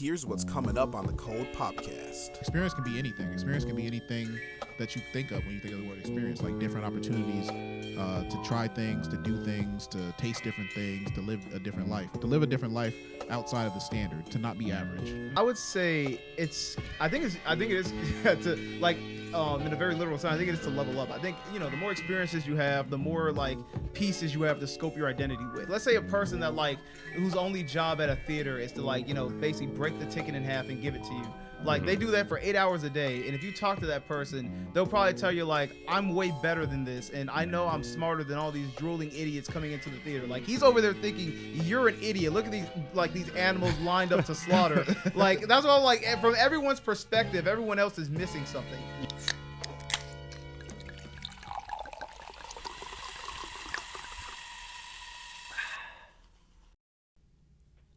Here's what's coming up on the Cold Popcast. Experience can be anything. Experience can be anything that you think of when you think of the word experience, like different opportunities to try things, to do things, to taste different things, to live a different life. To live a different life outside of the standard, to not be average. I would say I think it is to like in a very literal sense, I think it is to level up. I think, the more experiences you have, the more like pieces you have to scope your identity with. Let's say a person that whose only job at a theater is to basically break the ticket in half and give it to you. Like they do that for 8 hours a day, and if you talk to that person, they'll probably tell you I'm way better than this, and I know I'm smarter than all these drooling idiots coming into the theater. Like he's over there thinking you're an idiot. Look at these animals lined up to slaughter. That's all. From everyone's perspective, everyone else is missing something.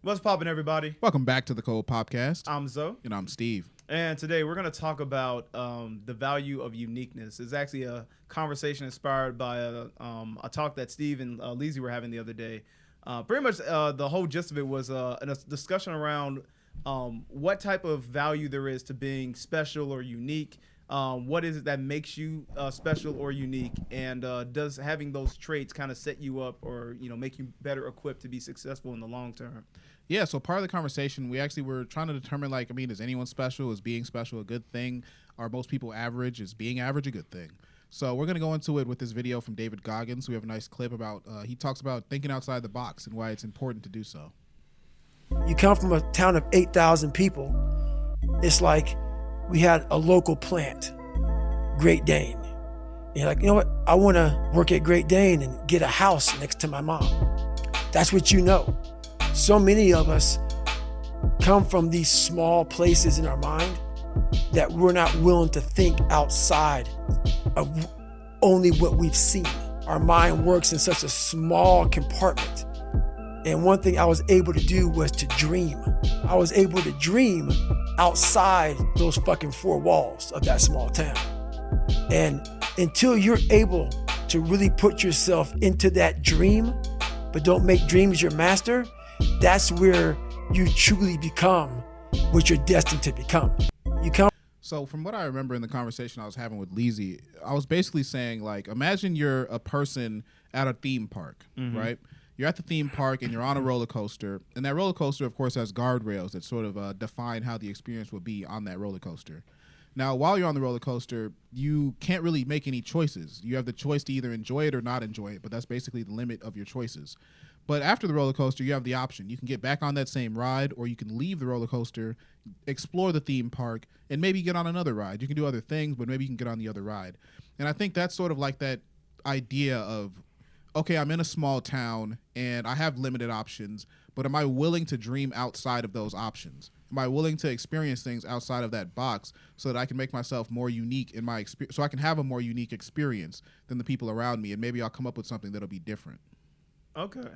What's poppin', everybody? Welcome back to the Cold Popcast. I'm Zoe. And I'm Steve. And today we're going to talk about the value of uniqueness. It's actually a conversation inspired by a talk that Steve and Lizzie were having the other day. Pretty much the whole gist of it was a discussion around what type of value there is to being special or unique. What is it that makes you special or unique? And does having those traits kind of set you up or, make you better equipped to be successful in the long term? Yeah, so part of the conversation, we actually were trying to determine, is anyone special? Is being special a good thing? Are most people average? Is being average a good thing? So we're going to go into it with this video from David Goggins. We have a nice clip about, he talks about thinking outside the box and why it's important to do so. You come from a town of 8,000 people. It's like we had a local plant, Great Dane. And you're like, you know what? I want to work at Great Dane and get a house next to my mom. That's what you know. So many of us come from these small places in our mind that we're not willing to think outside of only what we've seen. Our mind works in such a small compartment. And one thing I was able to do was to dream. I was able to dream outside those fucking four walls of that small town. And until you're able to really put yourself into that dream, but don't make dreams your master, that's where you truly become what you're destined to become. So from what I remember in the conversation I was having with Lizzie, I was basically saying, imagine you're a person at a theme park, right? You're at the theme park and you're on a roller coaster, and that roller coaster, of course, has guardrails that sort of define how the experience will be on that roller coaster. Now, while you're on the roller coaster, you can't really make any choices. You have the choice to either enjoy it or not enjoy it, but that's basically the limit of your choices. But after the roller coaster, you have the option. You can get back on that same ride, or you can leave the roller coaster, explore the theme park, and maybe get on another ride. You can do other things, but maybe you can get on the other ride. And I think that's sort of like that idea of, okay, I'm in a small town and I have limited options, but am I willing to dream outside of those options? Am I willing to experience things outside of that box so that I can make myself more unique in my experience, so I can have a more unique experience than the people around me, and maybe I'll come up with something that'll be different. Okay.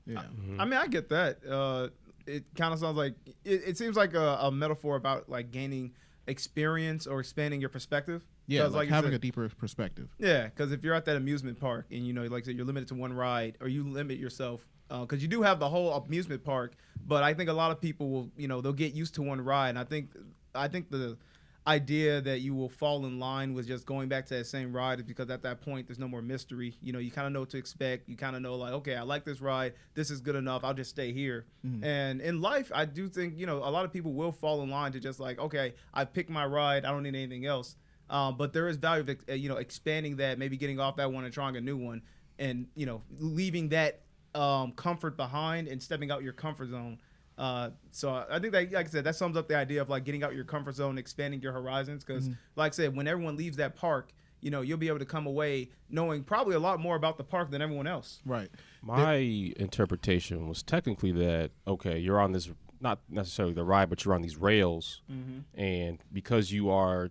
Yeah. I mean, I get that. It kind of sounds like it seems like a metaphor about gaining experience or expanding your perspective. Yeah, like having a deeper perspective. Yeah, because if you're at that amusement park and like I said, you're limited to one ride, or you limit yourself because you do have the whole amusement park, but I think a lot of people will they'll get used to one ride. And I think the idea that you will fall in line with just going back to that same ride is because at that point there's no more mystery. You kind of know what to expect. You kind of know okay, I like this ride. This is good enough. I'll just stay here. And in life, I do think a lot of people will fall in line to just okay, I picked my ride. I don't need anything else. But there is value of expanding that, maybe getting off that one and trying a new one, and leaving that comfort behind and stepping out your comfort zone. So I think that, like I said, that sums up the idea of getting out your comfort zone, expanding your horizons. Because, like I said, when everyone leaves that park, you'll be able to come away knowing probably a lot more about the park than everyone else. Right. My interpretation was technically that, okay, you're on this, not necessarily the ride, but you're on these rails, and because you are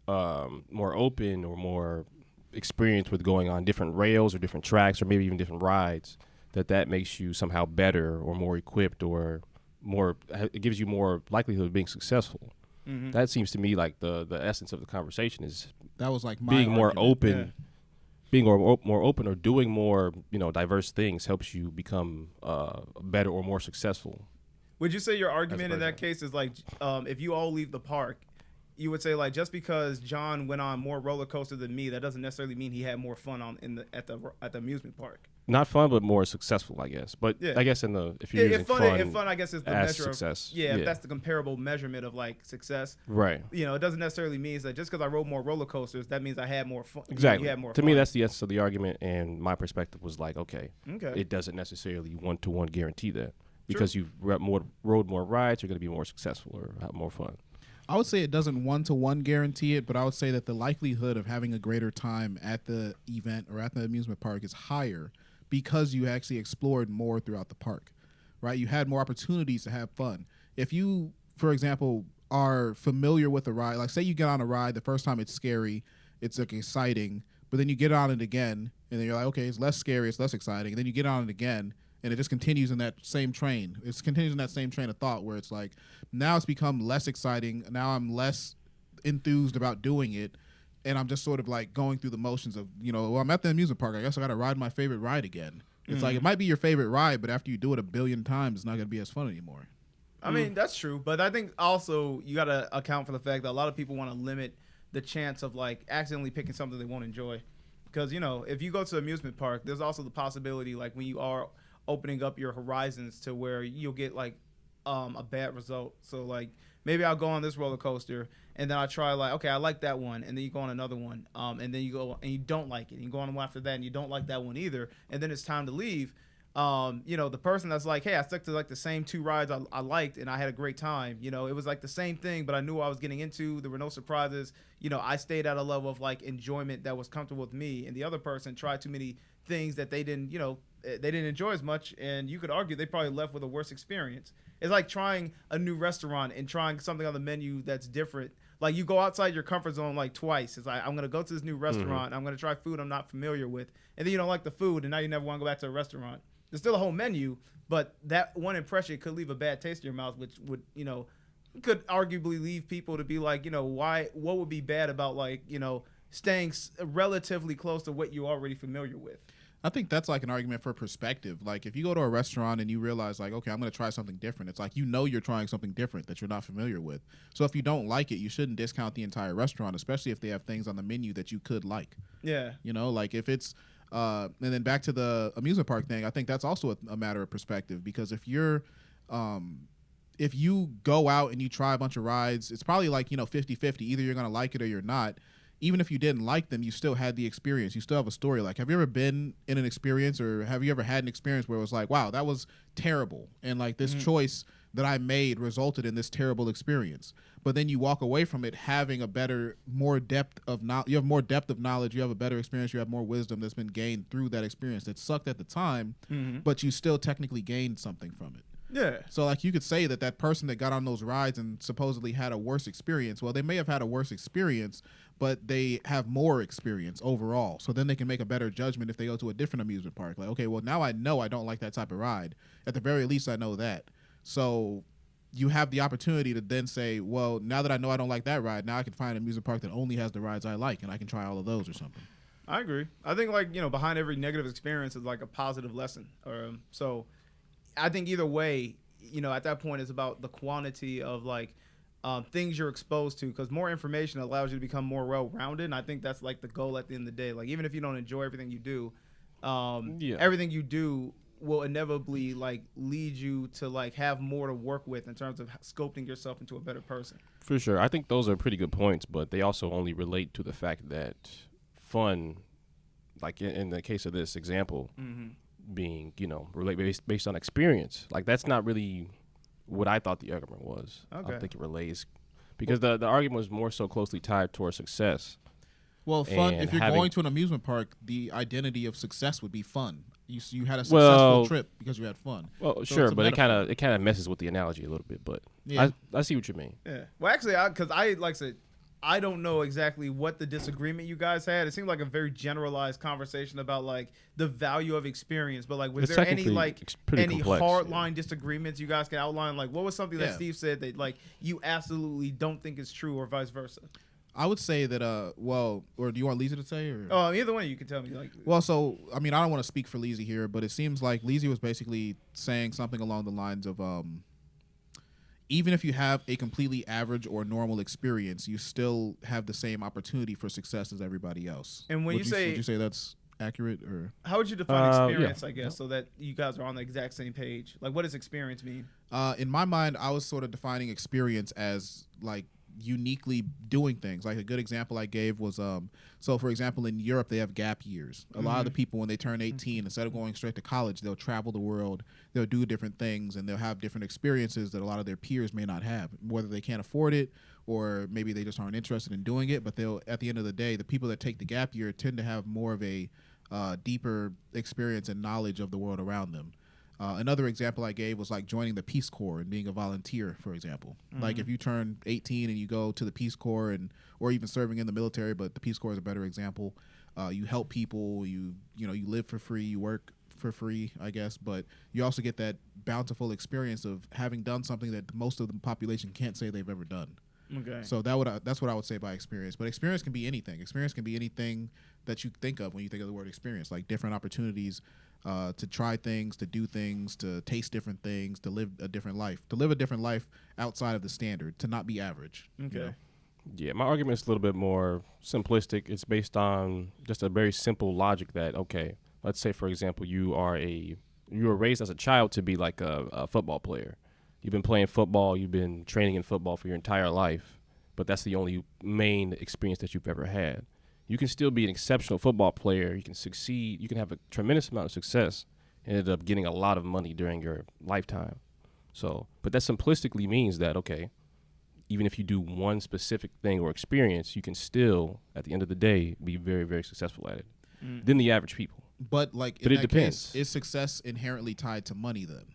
more open or more experienced with going on different rails or different tracks or maybe even different rides, that makes you somehow better or more equipped or more, it gives you more likelihood of being successful. That seems to me like the essence of the conversation is that was like being more open. Yeah. Being more open or doing more diverse things helps you become better or more successful. Would you say your argument in that case is like, if you all leave the park, you would say like just because John went on more roller coaster than me, that doesn't necessarily mean he had more fun at the amusement park. Not fun, but more successful, I guess. But Yeah. I guess if you're using fun, I guess is the as measure success. of if that's the comparable measurement of like success. Right. You know, it doesn't necessarily mean that just because I rode more roller coasters, that means I had more fun. Exactly. You had more to fun. me, that's the essence of the argument, and my perspective was like, okay, Okay. it doesn't necessarily one-to-one guarantee that. Because you've rode more rides, you're going to be more successful or have more fun. I would say it doesn't one-to-one guarantee it, but I would say that the likelihood of having a greater time at the event or at the amusement park is higher because you actually explored more throughout the park, right? You had more opportunities to have fun. If you, for example, are familiar with a ride, like say you get on a ride, the first time it's scary, it's like exciting, but then you get on it again, and then you're like, okay, it's less scary, it's less exciting, and then you get on it again, and it just continues in that same train. It continues in that same train of thought where it's like, now it's become less exciting. Now I'm less enthused about doing it. And I'm just sort of like going through the motions of, well, I'm at the amusement park. I guess I got to ride my favorite ride again. It's like, it might be your favorite ride, but after you do it a billion times, it's not going to be as fun anymore. I mean, that's true. But I think also you got to account for the fact that a lot of people want to limit the chance of like accidentally picking something they won't enjoy. Because, if you go to an amusement park, there's also the possibility like when you are opening up your horizons to where you'll get like a bad result. So like maybe I'll go on this roller coaster and then I try like, okay, I like that one, and then you go on another one, and then you go and you don't like it, and you go on one after that and you don't like that one either, and then it's time to leave. The person that's like, hey, I stuck to like the same 2 rides I liked and I had a great time. It was like the same thing, but I knew what I was getting into. There were no surprises. I stayed at a level of like enjoyment that was comfortable with me, and the other person tried too many things that they didn't enjoy as much, and you could argue they probably left with a worse experience. It's like trying a new restaurant and trying something on the menu that's different. Like you go outside your comfort zone like twice. It's like, I'm going to go to this new restaurant, and I'm going to try food I'm not familiar with, and then you don't like the food, and now you never want to go back to a restaurant. There's still a whole menu, but that one impression could leave a bad taste in your mouth, which would, could arguably leave people to be like, what would be bad about like, staying relatively close to what you're already familiar with. I think that's like an argument for perspective. Like if you go to a restaurant and you realize like, okay, I'm going to try something different. It's like, you're trying something different that you're not familiar with. So if you don't like it, you shouldn't discount the entire restaurant, especially if they have things on the menu that you could like. Yeah. Like if it's, and then back to the amusement park thing, I think that's also a matter of perspective, because if you go out and you try a bunch of rides, it's probably like, 50-50. Either you're going to like it or you're not. Even if you didn't like them, you still had the experience. You still have a story. Like, have you ever been in an experience, or have you ever had an experience where it was like, wow, that was terrible, and like this choice that I made resulted in this terrible experience? But then you walk away from it having more depth of knowledge. You have more depth of knowledge. You have a better experience. You have more wisdom that's been gained through that experience that sucked at the time, but you still technically gained something from it. Yeah. So like you could say that person that got on those rides and supposedly had a worse experience, well, they may have had a worse experience, but they have more experience overall. So then they can make a better judgment if they go to a different amusement park. Like, okay, well, now I know I don't like that type of ride. At the very least, I know that. So you have the opportunity to then say, well, now that I know I don't like that ride, now I can find an amusement park that only has the rides I like, and I can try all of those or something. I agree. I think like, behind every negative experience is like a positive lesson. So I think either way, at that point it's about the quantity of like things you're exposed to, because more information allows you to become more well-rounded. And I think that's like the goal at the end of the day. Like even if you don't enjoy everything you do, everything you do will inevitably like lead you to like have more to work with in terms of sculpting yourself into a better person. For sure. I think those are pretty good points, but they also only relate to the fact that fun, like in the case of this example, being, based on experience. Like that's not really what I thought the argument was. Okay. I think it relates because the argument was more so closely tied towards success. Well, fun. And If you're going to an amusement park, the identity of success would be fun. You had a successful Well, trip because you had fun. Well, So sure, it's a but it metaphor. kind of messes with the analogy a little bit. But Yeah. I see what you mean. Yeah. Well, actually, because like I said, I don't know exactly what the disagreement you guys had. It seemed like a very generalized conversation about like the value of experience. But like, was It's there any technically like pretty any complex, hard yeah. line disagreements you guys can outline? Like, what was something that Yeah. Steve said that like you absolutely don't think is true, or vice versa? I would say that, or do you want Lisa to say? Or? Either one you can tell me. Like, Well, so, I mean, I don't want to speak for Lizzie here, but it seems like Lizzie was basically saying something along the lines of, even if you have a completely average or normal experience, you still have the same opportunity for success as everybody else. And when would would you say that's accurate, or how would you define experience? Yeah. I guess so that you guys are on the exact same page. Like, what does experience mean? in my mind, I was sort of defining experience as like uniquely doing things. Like a good example I gave was so for example, in Europe they have gap years. A lot of the people, when they turn 18, instead of going straight to college, they'll travel the world, they'll do different things, and they'll have different experiences that a lot of their peers may not have, whether they can't afford it or maybe they just aren't interested in doing it. But they'll, at the end of the day, the people that take the gap year tend to have more of a deeper experience and knowledge of the world around them. Another example I gave was like joining the Peace Corps and being a volunteer, for example. Like if you turn 18 and you go to the Peace Corps, or even serving in the military, but the Peace Corps is a better example. You help people, you live for free, you work for free, I guess, but you also get that bountiful experience of having done something that most of the population can't say they've ever done. Okay. So that's what I would say by experience. But experience can be anything. Experience can be anything that you think of when you think of the word experience, like different opportunities to try things, to do things, to taste different things, to live a different life outside of the standard, to not be average. Okay. You know? Yeah, my argument is a little bit more simplistic. It's based on just a very simple logic that, okay, let's say, for example, you were raised as a child to be like a football player. You've been playing football, you've been training in football for your entire life, but that's the only main experience that you've ever had. You can still be an exceptional football player. You can succeed. You can have a tremendous amount of success and end up getting a lot of money during your lifetime. So, but that simplistically means that, okay, even if you do one specific thing or experience, you can still, at the end of the day, be very, very successful at it than the average people. But like, But in it that depends. case, is success inherently tied to money then?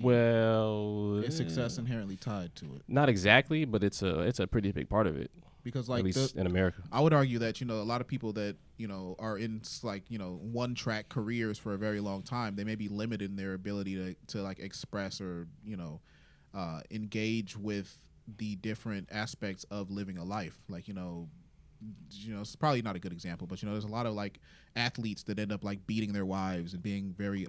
Well, Is success inherently tied to it? not exactly, but it's a pretty big part of it, Because at like least in America. I would argue that, a lot of people that, are in like, one track careers for a very long time, they may be limited in their ability to like express or, engage with the different aspects of living a life. Like, it's probably not a good example, but there's a lot of like athletes that end up like beating their wives and being very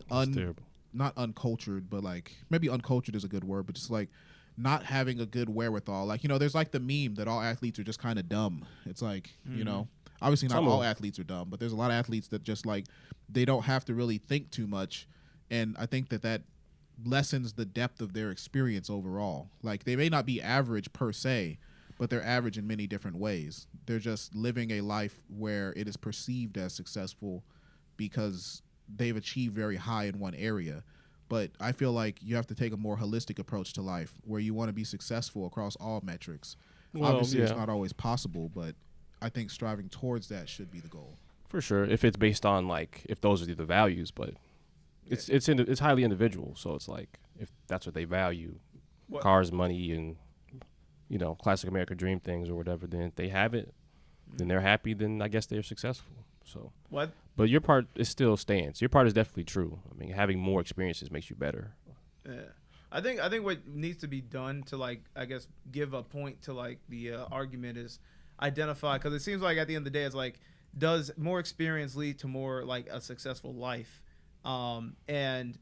Terrible. not uncultured, but like maybe uncultured is a good word, but just like not having a good wherewithal. Like, there's like the meme that all athletes are just kind of dumb. It's like, obviously not all athletes are dumb, but there's a lot of athletes that just like, they don't have to really think too much. And I think that lessens the depth of their experience overall. Like, they may not be average per se, but they're average in many different ways. They're just living a life where it is perceived as successful because they've achieved very high in one area. But I feel like you have to take a more holistic approach to life where you want to be successful across all metrics. Well, Obviously, yeah. it's not always possible, but I think striving towards that should be the goal. For sure, if it's based on like if those are the values, but it's highly individual. So it's like if that's what they value, cars, money, and classic American dream things or whatever, then if they have it, then they're happy. Then I guess they're successful. So What? But your part is still stands. Your part is definitely true. I mean, having more experiences makes you better. Yeah. I think what needs to be done to like, I guess, give a point to like the argument is identify, because it seems like at the end of the day, it's like, does more experience lead to more like a successful life? And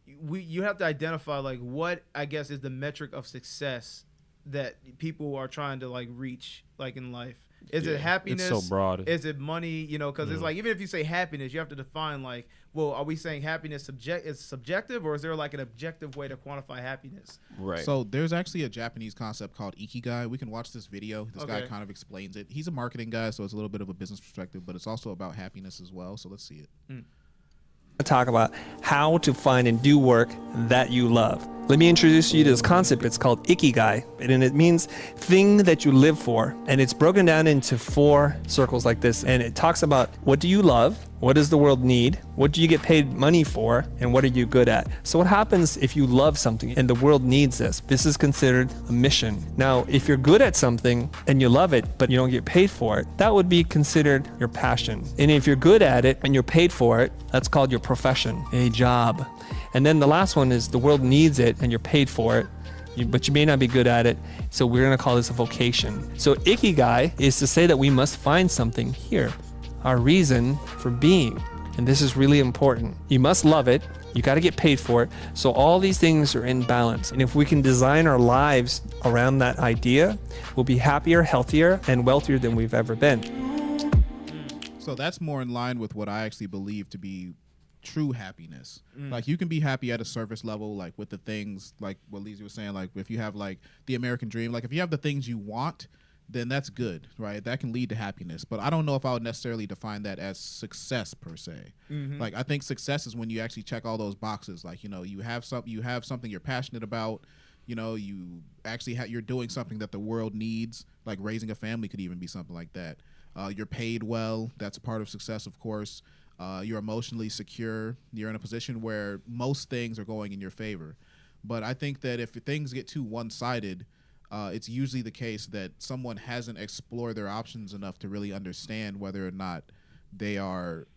you have to identify like what I guess is the metric of success that people are trying to like reach like in life. Is it happiness? It's so broad. Is it money? Because it's like, even if you say happiness, you have to define like, well, are we saying happiness is subjective, or is there like an objective way to quantify happiness? Right. So there's actually a Japanese concept called ikigai. We can watch this video. This guy Okay. kind of explains it. He's a marketing guy, so it's a little bit of a business perspective, but it's also about happiness as well. So let's see it. Talk about how to find and do work that you love. Let me introduce you to this concept. It's called ikigai, and it means thing that you live for. And it's broken down into 4 circles like this. And it talks about what do you love? What does the world need? What do you get paid money for? And what are you good at? So what happens if you love something and the world needs this? This is considered a mission. Now, if you're good at something and you love it, but you don't get paid for it, that would be considered your passion. And if you're good at it and you're paid for it, that's called your profession, a job. And then the last one is the world needs it and you're paid for it, but you may not be good at it. So we're going to call this a vocation. So ikigai is to say that we must find something here, our reason for being. And this is really important. You must love it You got to get paid for it. So all these things are in balance. And if we can design our lives around that idea, we'll be happier, healthier, and wealthier than we've ever been. So that's more in line with what I actually believe to be true happiness. Like you can be happy at a surface level, like with the things like what Lizzie was saying, like if you have like the American dream, like if you have the things you want, then that's good, right? That can lead to happiness. But I don't know if I would necessarily define that as success per se. Like I think success is when you actually check all those boxes. Like, you know, you have something you're passionate about. You know, you actually you're doing something that the world needs. Like raising a family could even be something like that. You're paid well. That's a part of success, of course. You're emotionally secure. You're in a position where most things are going in your favor. But I think that if things get too one-sided, it's usually the case that someone hasn't explored their options enough to really understand whether or not they are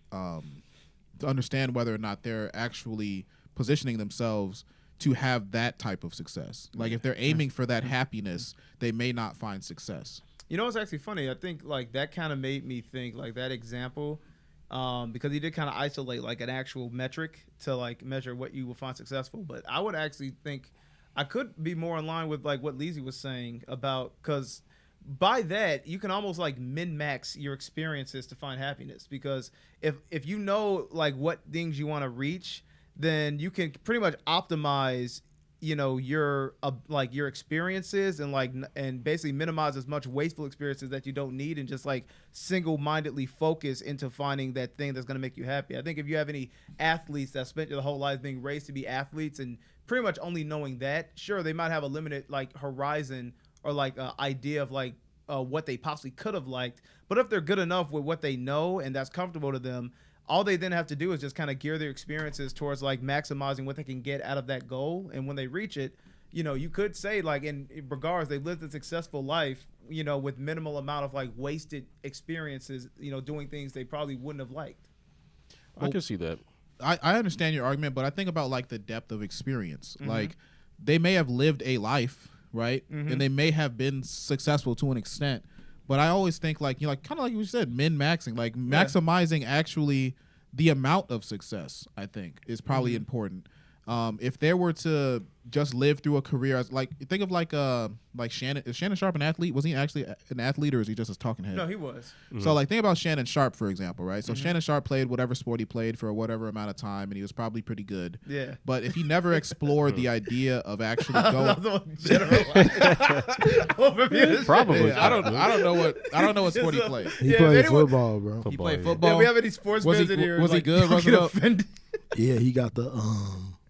they're actually positioning themselves to have that type of success. Like if they're aiming for that happiness, they may not find success. You know, it's actually funny. I think like that kind of made me think like that example, because he did kind of isolate like an actual metric to like measure what you will find successful. But I would actually think I could be more in line with like what Lizzie was saying about, because by that you can almost like min-max your experiences to find happiness, because if you know like what things you want to reach, then you can pretty much optimize, you know, your like your experiences and basically minimize as much wasteful experiences that you don't need, and just like single-mindedly focus into finding that thing that's going to make you happy. I think if you have any athletes that spent their whole life being raised to be athletes and pretty much only knowing that, sure, they might have a limited like horizon or like idea of like what they possibly could have liked. But if they're good enough with what they know and that's comfortable to them, all they then have to do is just kind of gear their experiences towards like maximizing what they can get out of that goal. And when they reach it, you know, you could say like in regards, they lived a successful life, you know, with minimal amount of like wasted experiences, you know, doing things they probably wouldn't have liked. I can see that. I understand your argument, but I think about like the depth of experience. Like they may have lived a life, right? And they may have been successful to an extent. But I always think like, you know, like kind of like you said, min-maxing, like maximizing actually the amount of success, I think, is probably important. If they were to just live through a career as like, think of like Shannon. Is Shannon Sharp an athlete? Was he actually an athlete, or is he just a talking head? No, he was. So like think about Shannon Sharp, for example, right? So Shannon Sharp played whatever sport he played for whatever amount of time, and he was probably pretty good. Yeah. But if he never explored the idea of actually going, Probably. I don't know what sport he played. He played football, bro. He played football. Yeah, we have any sports fans in here? Was he good? Was get offended? Yeah, he got the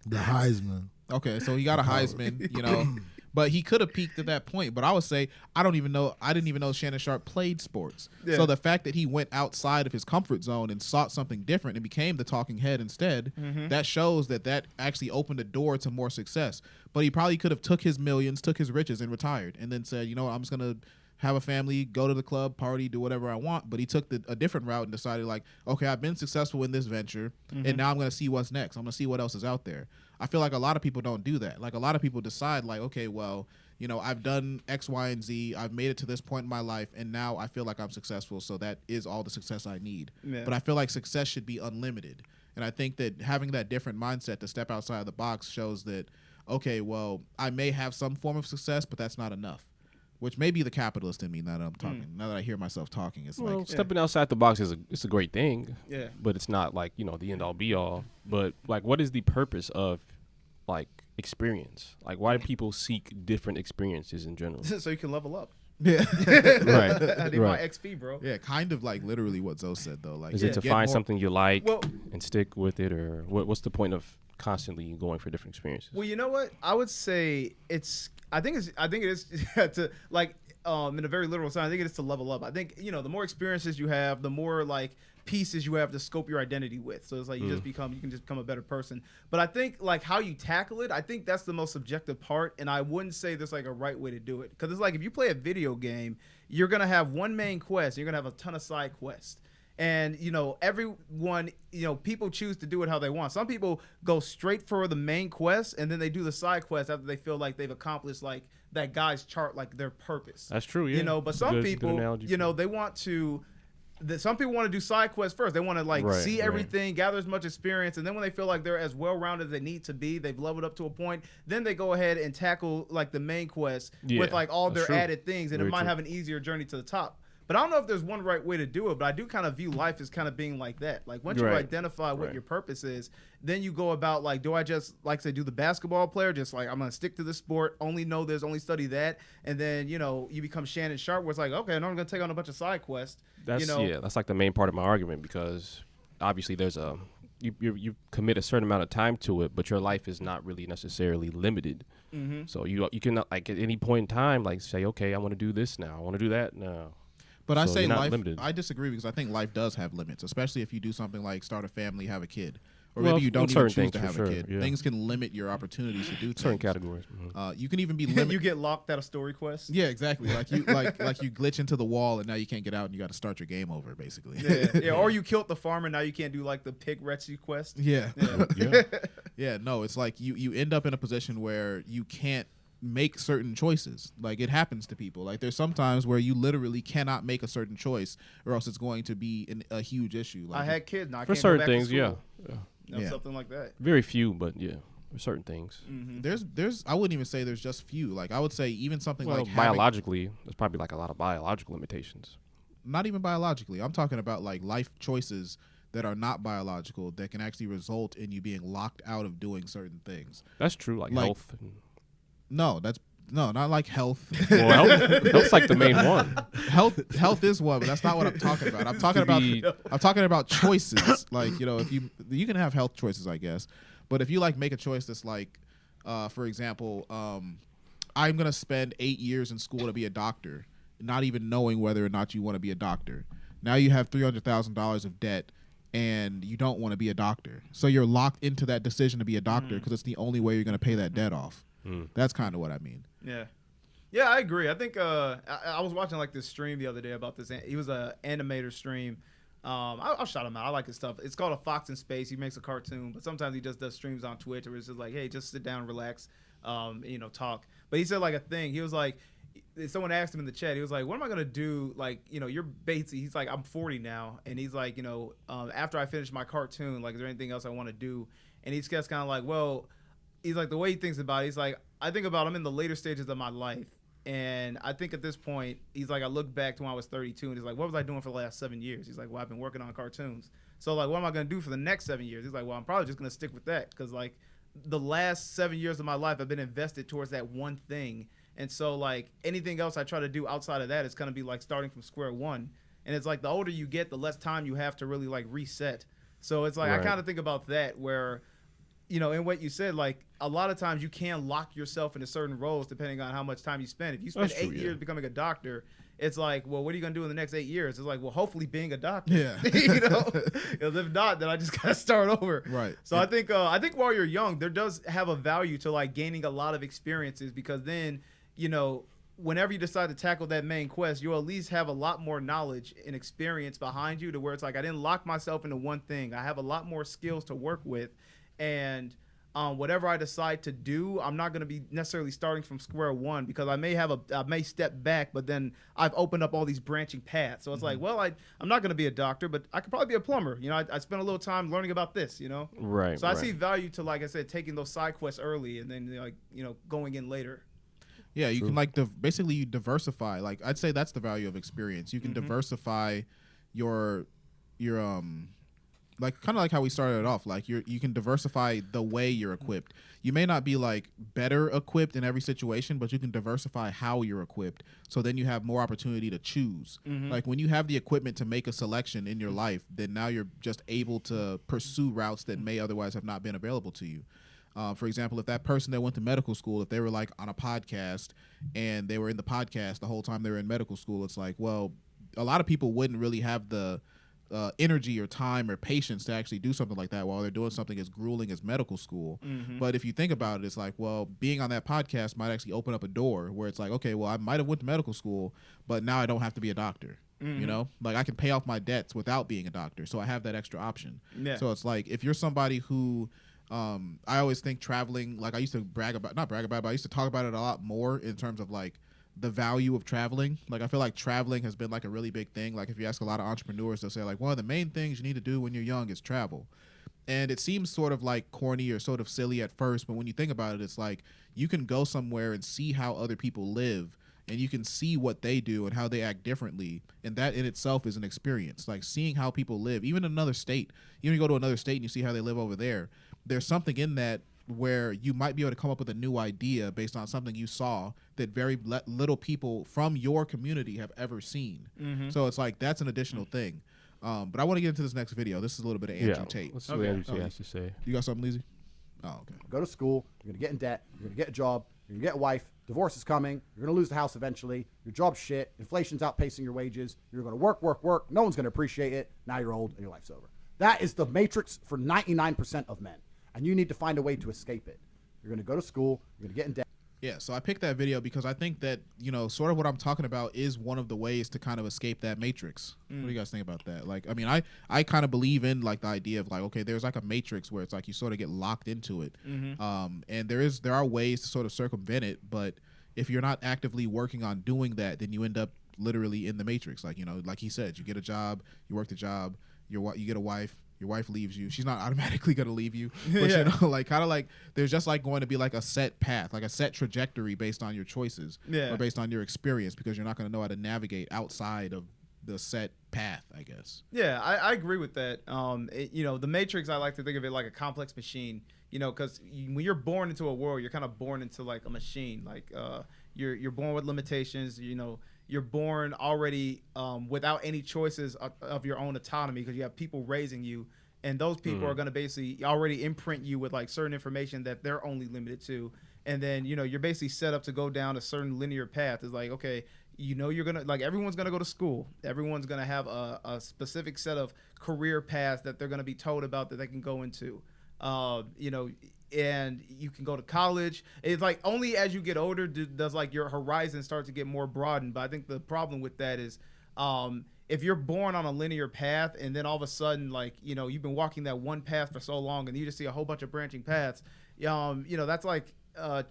Heisman. Okay, so he got a Heisman, you know, but he could have peaked at that point. But I would say I didn't even know Shannon Sharp played sports. Yeah. So the fact that he went outside of his comfort zone and sought something different and became the talking head instead, that shows that actually opened a door to more success. But he probably could have took his millions, took his riches, and retired, and then said, you know, I'm just gonna have a family, go to the club, party, do whatever I want. But he took a different route and decided like, okay, I've been successful in this venture, and now I'm going to see what's next. I'm going to see what else is out there. I feel like a lot of people don't do that. Like a lot of people decide like, okay, well, you know, I've done X, Y, and Z. I've made it to this point in my life, and now I feel like I'm successful, so that is all the success I need. Yeah. But I feel like success should be unlimited. And I think that having that different mindset to step outside of the box shows that, okay, well, I may have some form of success, but that's not enough. Which may be the capitalist in me now that I'm talking. Now that I hear myself talking, it's like stepping outside the box it's a great thing. Yeah. But it's not like, you know, the end all be all. But like, what is the purpose of like experience? Like, why do people seek different experiences in general? So you can level up. Yeah. Right. I need my XP, bro. Yeah, kind of like literally what Zoe said though. Like, is it to find something you like and stick with it, or what's the point of constantly going for different experiences? Well, you know what? I would say I think it is to like in a very literal sense. I think it is to level up. I think, you know, the more experiences you have, the more like pieces you have to scope your identity with. So it's like you can just become a better person. But I think like how you tackle it, I think that's the most subjective part. And I wouldn't say there's like a right way to do it, because it's like if you play a video game, you're gonna have one main quest, and you're gonna have a ton of side quests. And, you know, everyone, you know, people choose to do it how they want. Some people go straight for the main quest, and then they do the side quest after they feel like they've accomplished, like, that guy's chart, like, their purpose. That's true, yeah. You know, but some people, you know, they want to some people want to do side quests first. They want to like Right, see right. everything, gather as much experience, and then when they feel like they're as well-rounded as they need to be, they've leveled up to a point, then they go ahead and tackle like the main quest with like all that's their true. added things, and Very it might true. have an easier journey to the top. But I don't know if there's one right way to do it, but I do kind of view life as kind of being like that. Like once you Right. identify what Right. your purpose is, then you go about like, do I just like say do the basketball player, just like I'm gonna stick to the sport, only know this, only study that, and then you know you become Shannon Sharp, where it's like, okay, now I'm gonna take on a bunch of side quests. That's you know, that's like the main part of my argument, because obviously there's a you commit a certain amount of time to it, but your life is not really necessarily limited. Mm-hmm. So you can like at any point in time like say, okay, I want to do this now, I want to do that now. But I So say you're not life. limited. I disagree because I think life does have limits, especially if you do something like start a family, have a kid, or Well, maybe you in don't even certain choose things, to for have sure, a kid. yeah. Things can limit your opportunities to do Certain things. categories. You can even be limited. you get locked at a story quest. Yeah, exactly. Like you like you glitch into the wall and now you can't get out and you got to start your game over basically. Yeah, or you killed the farmer, now you can't do like the pig rescue quest. Yeah. Yeah. Yeah, no, it's like you end up in a position where you can't make certain choices. Like it happens to people. Like there's sometimes where you literally cannot make a certain choice or else it's going to be a huge issue. Like I had kids, now I For can't certain go back things, to yeah. school. You know, Yeah. something like that. Very few, but yeah, for certain things. there's I wouldn't even say there's just few. Like I would say even something Well, like having, biologically, there's probably like a lot of biological limitations. not even biologically. I'm talking about like life choices that are not biological that can actually result in you being locked out of doing certain things. That's true, like Like- health. And, No, not like health. well, health's like the main one. health is one, but that's not what I'm talking about. I'm talking about choices. Like, you know, if you can have health choices, I guess. But if you like make a choice that's like, for example, I'm gonna spend 8 years in school to be a doctor, not even knowing whether or not you want to be a doctor. Now you have $300,000 of debt and you don't want to be a doctor. So you're locked into that decision to be a doctor because it's the only way you're gonna pay that debt off. That's kind of what I mean. Yeah, I agree. I think I was watching like this stream the other day about this. He was a animator stream. I'll shout him out. I like his stuff. It's called A Fox in Space. He makes a cartoon, but sometimes he just does streams on Twitch where it's just like, hey, just sit down, relax, you know, talk. But he said like a thing. He was like, someone asked him in the chat. He was like, what am I gonna do? Like, you know, you're Batesy. He's like, I'm 40 now, and he's like, you know, after I finish my cartoon, like, is there anything else I want to do? And he's just kind of like, well. He's like, the way he thinks about it, he's like, I think about I'm in the later stages of my life. And I think at this point, he's like, I look back to when I was 32 and he's like, what was I doing for the last 7 years? He's like, well, I've been working on cartoons. So like, what am I going to do for the next 7 years? He's like, well, I'm probably just going to stick with that. Cause like the last 7 years of my life, I've been invested towards that one thing. And so like anything else I try to do outside of that, it's going to be like starting from square one. And it's like, the older you get, the less time you have to really like reset. So it's like, Right. I kind of think about that where, you know, in what you said, like a lot of times you can lock yourself into certain roles depending on how much time you spend. If you spend That's true, 8 yeah. years becoming a doctor, it's like, well, what are you gonna do in the next 8 years? It's like, well, hopefully being a doctor. Yeah. You know, 'Cause if not, then I just gotta start over. Right. So I think while you're young, there does have a value to like gaining a lot of experiences because then, you know, whenever you decide to tackle that main quest, you'll at least have a lot more knowledge and experience behind you to where it's like I didn't lock myself into one thing. I have a lot more skills to work with, and whatever I decide to do, I'm not going to be necessarily starting from square one because I may step back, but then I've opened up all these branching paths. So it's like, well, I'm not going to be a doctor, but I could probably be a plumber. You know, I spent a little time learning about this, you know? Right. So I see value to, like I said, taking those side quests early and then, like, you know, going in later. Yeah, you can like basically you diversify. Like I'd say that's the value of experience. You can diversify your like kind of like how we started it off. Like you can diversify the way you're equipped. You may not be like better equipped in every situation, but you can diversify how you're equipped. So then you have more opportunity to choose. Like when you have the equipment to make a selection in your life, then now you're just able to pursue routes that may otherwise have not been available to you. For example, if that person that went to medical school, if they were like on a podcast and they were in the podcast the whole time they were in medical school, it's like, well, a lot of people wouldn't really have the energy or time or patience to actually do something like that while they're doing something as grueling as medical school. But if you think about it, it's like, well, being on that podcast might actually open up a door where it's like, okay, well, I might have went to medical school, but now I don't have to be a doctor. You know, like I can pay off my debts without being a doctor. So I have that extra option. Yeah. So it's like, if you're somebody who, I always think traveling, like I used to not brag about it, but I used to talk about it a lot more in terms of like the value of traveling. Like, I feel like traveling has been like a really big thing. Like, if you ask a lot of entrepreneurs, they'll say like, one of the main things you need to do when you're young is travel. And it seems sort of like corny or sort of silly at first, but when you think about it, it's like you can go somewhere and see how other people live, and you can see what they do and how they act differently. And that in itself is an experience. Like, seeing how people live, even in another state. You know, you go to another state and you see how they live over there. There's something in that where you might be able to come up with a new idea based on something you saw that very little people from your community have ever seen. So it's like, that's an additional thing. But I want to get into this next video. This is a little bit of Andrew Tate. Let's see what Andrew Tate has to say. You got something, Lizzie? Oh, okay. Go to school. You're going to get in debt. You're going to get a job. You're going to get a wife. Divorce is coming. You're going to lose the house eventually. Your job's shit. Inflation's outpacing your wages. You're going to work. No one's going to appreciate it. Now you're old and your life's over. That is the matrix for 99% of men. And you need to find a way to escape it. You're going to go to school. You're going to get in debt. Yeah, so I picked that video because I think that, you know, sort of what I'm talking about is one of the ways to kind of escape that matrix. What do you guys think about that? Like, I mean, I kind of believe in like the idea of like, okay, there's like a matrix where it's like you sort of get locked into it. And there are ways to sort of circumvent it, but if you're not actively working on doing that, then you end up literally in the matrix. Like, you know, like he said, you get a job, you work the job, you get a wife. Your wife leaves you. She's not automatically going to leave you. But, you know, like, kind of like there's just like going to be like a set path, like a set trajectory based on your choices or based on your experience, because you're not going to know how to navigate outside of the set path, I guess. Yeah, I agree with that. You know, the Matrix, I like to think of it like a complex machine, you know, because when you're born into a world, you're kind of born into like a machine. Like you're born with limitations, you know. You're born already without any choices of your own autonomy, because you have people raising you, and those people are going to basically already imprint you with like certain information that they're only limited to. And then, you know, you're basically set up to go down a certain linear path. It's like, okay, you know, you're going to, like, everyone's going to go to school. Everyone's going to have a specific set of career paths that they're going to be told about that they can go into. You know, and you can go to college. It's like only as you get older does like your horizon start to get more broadened. But I think the problem with that is if you're born on a linear path and then all of a sudden, like, you know, you've been walking that one path for so long and you just see a whole bunch of branching paths, you know, that's like I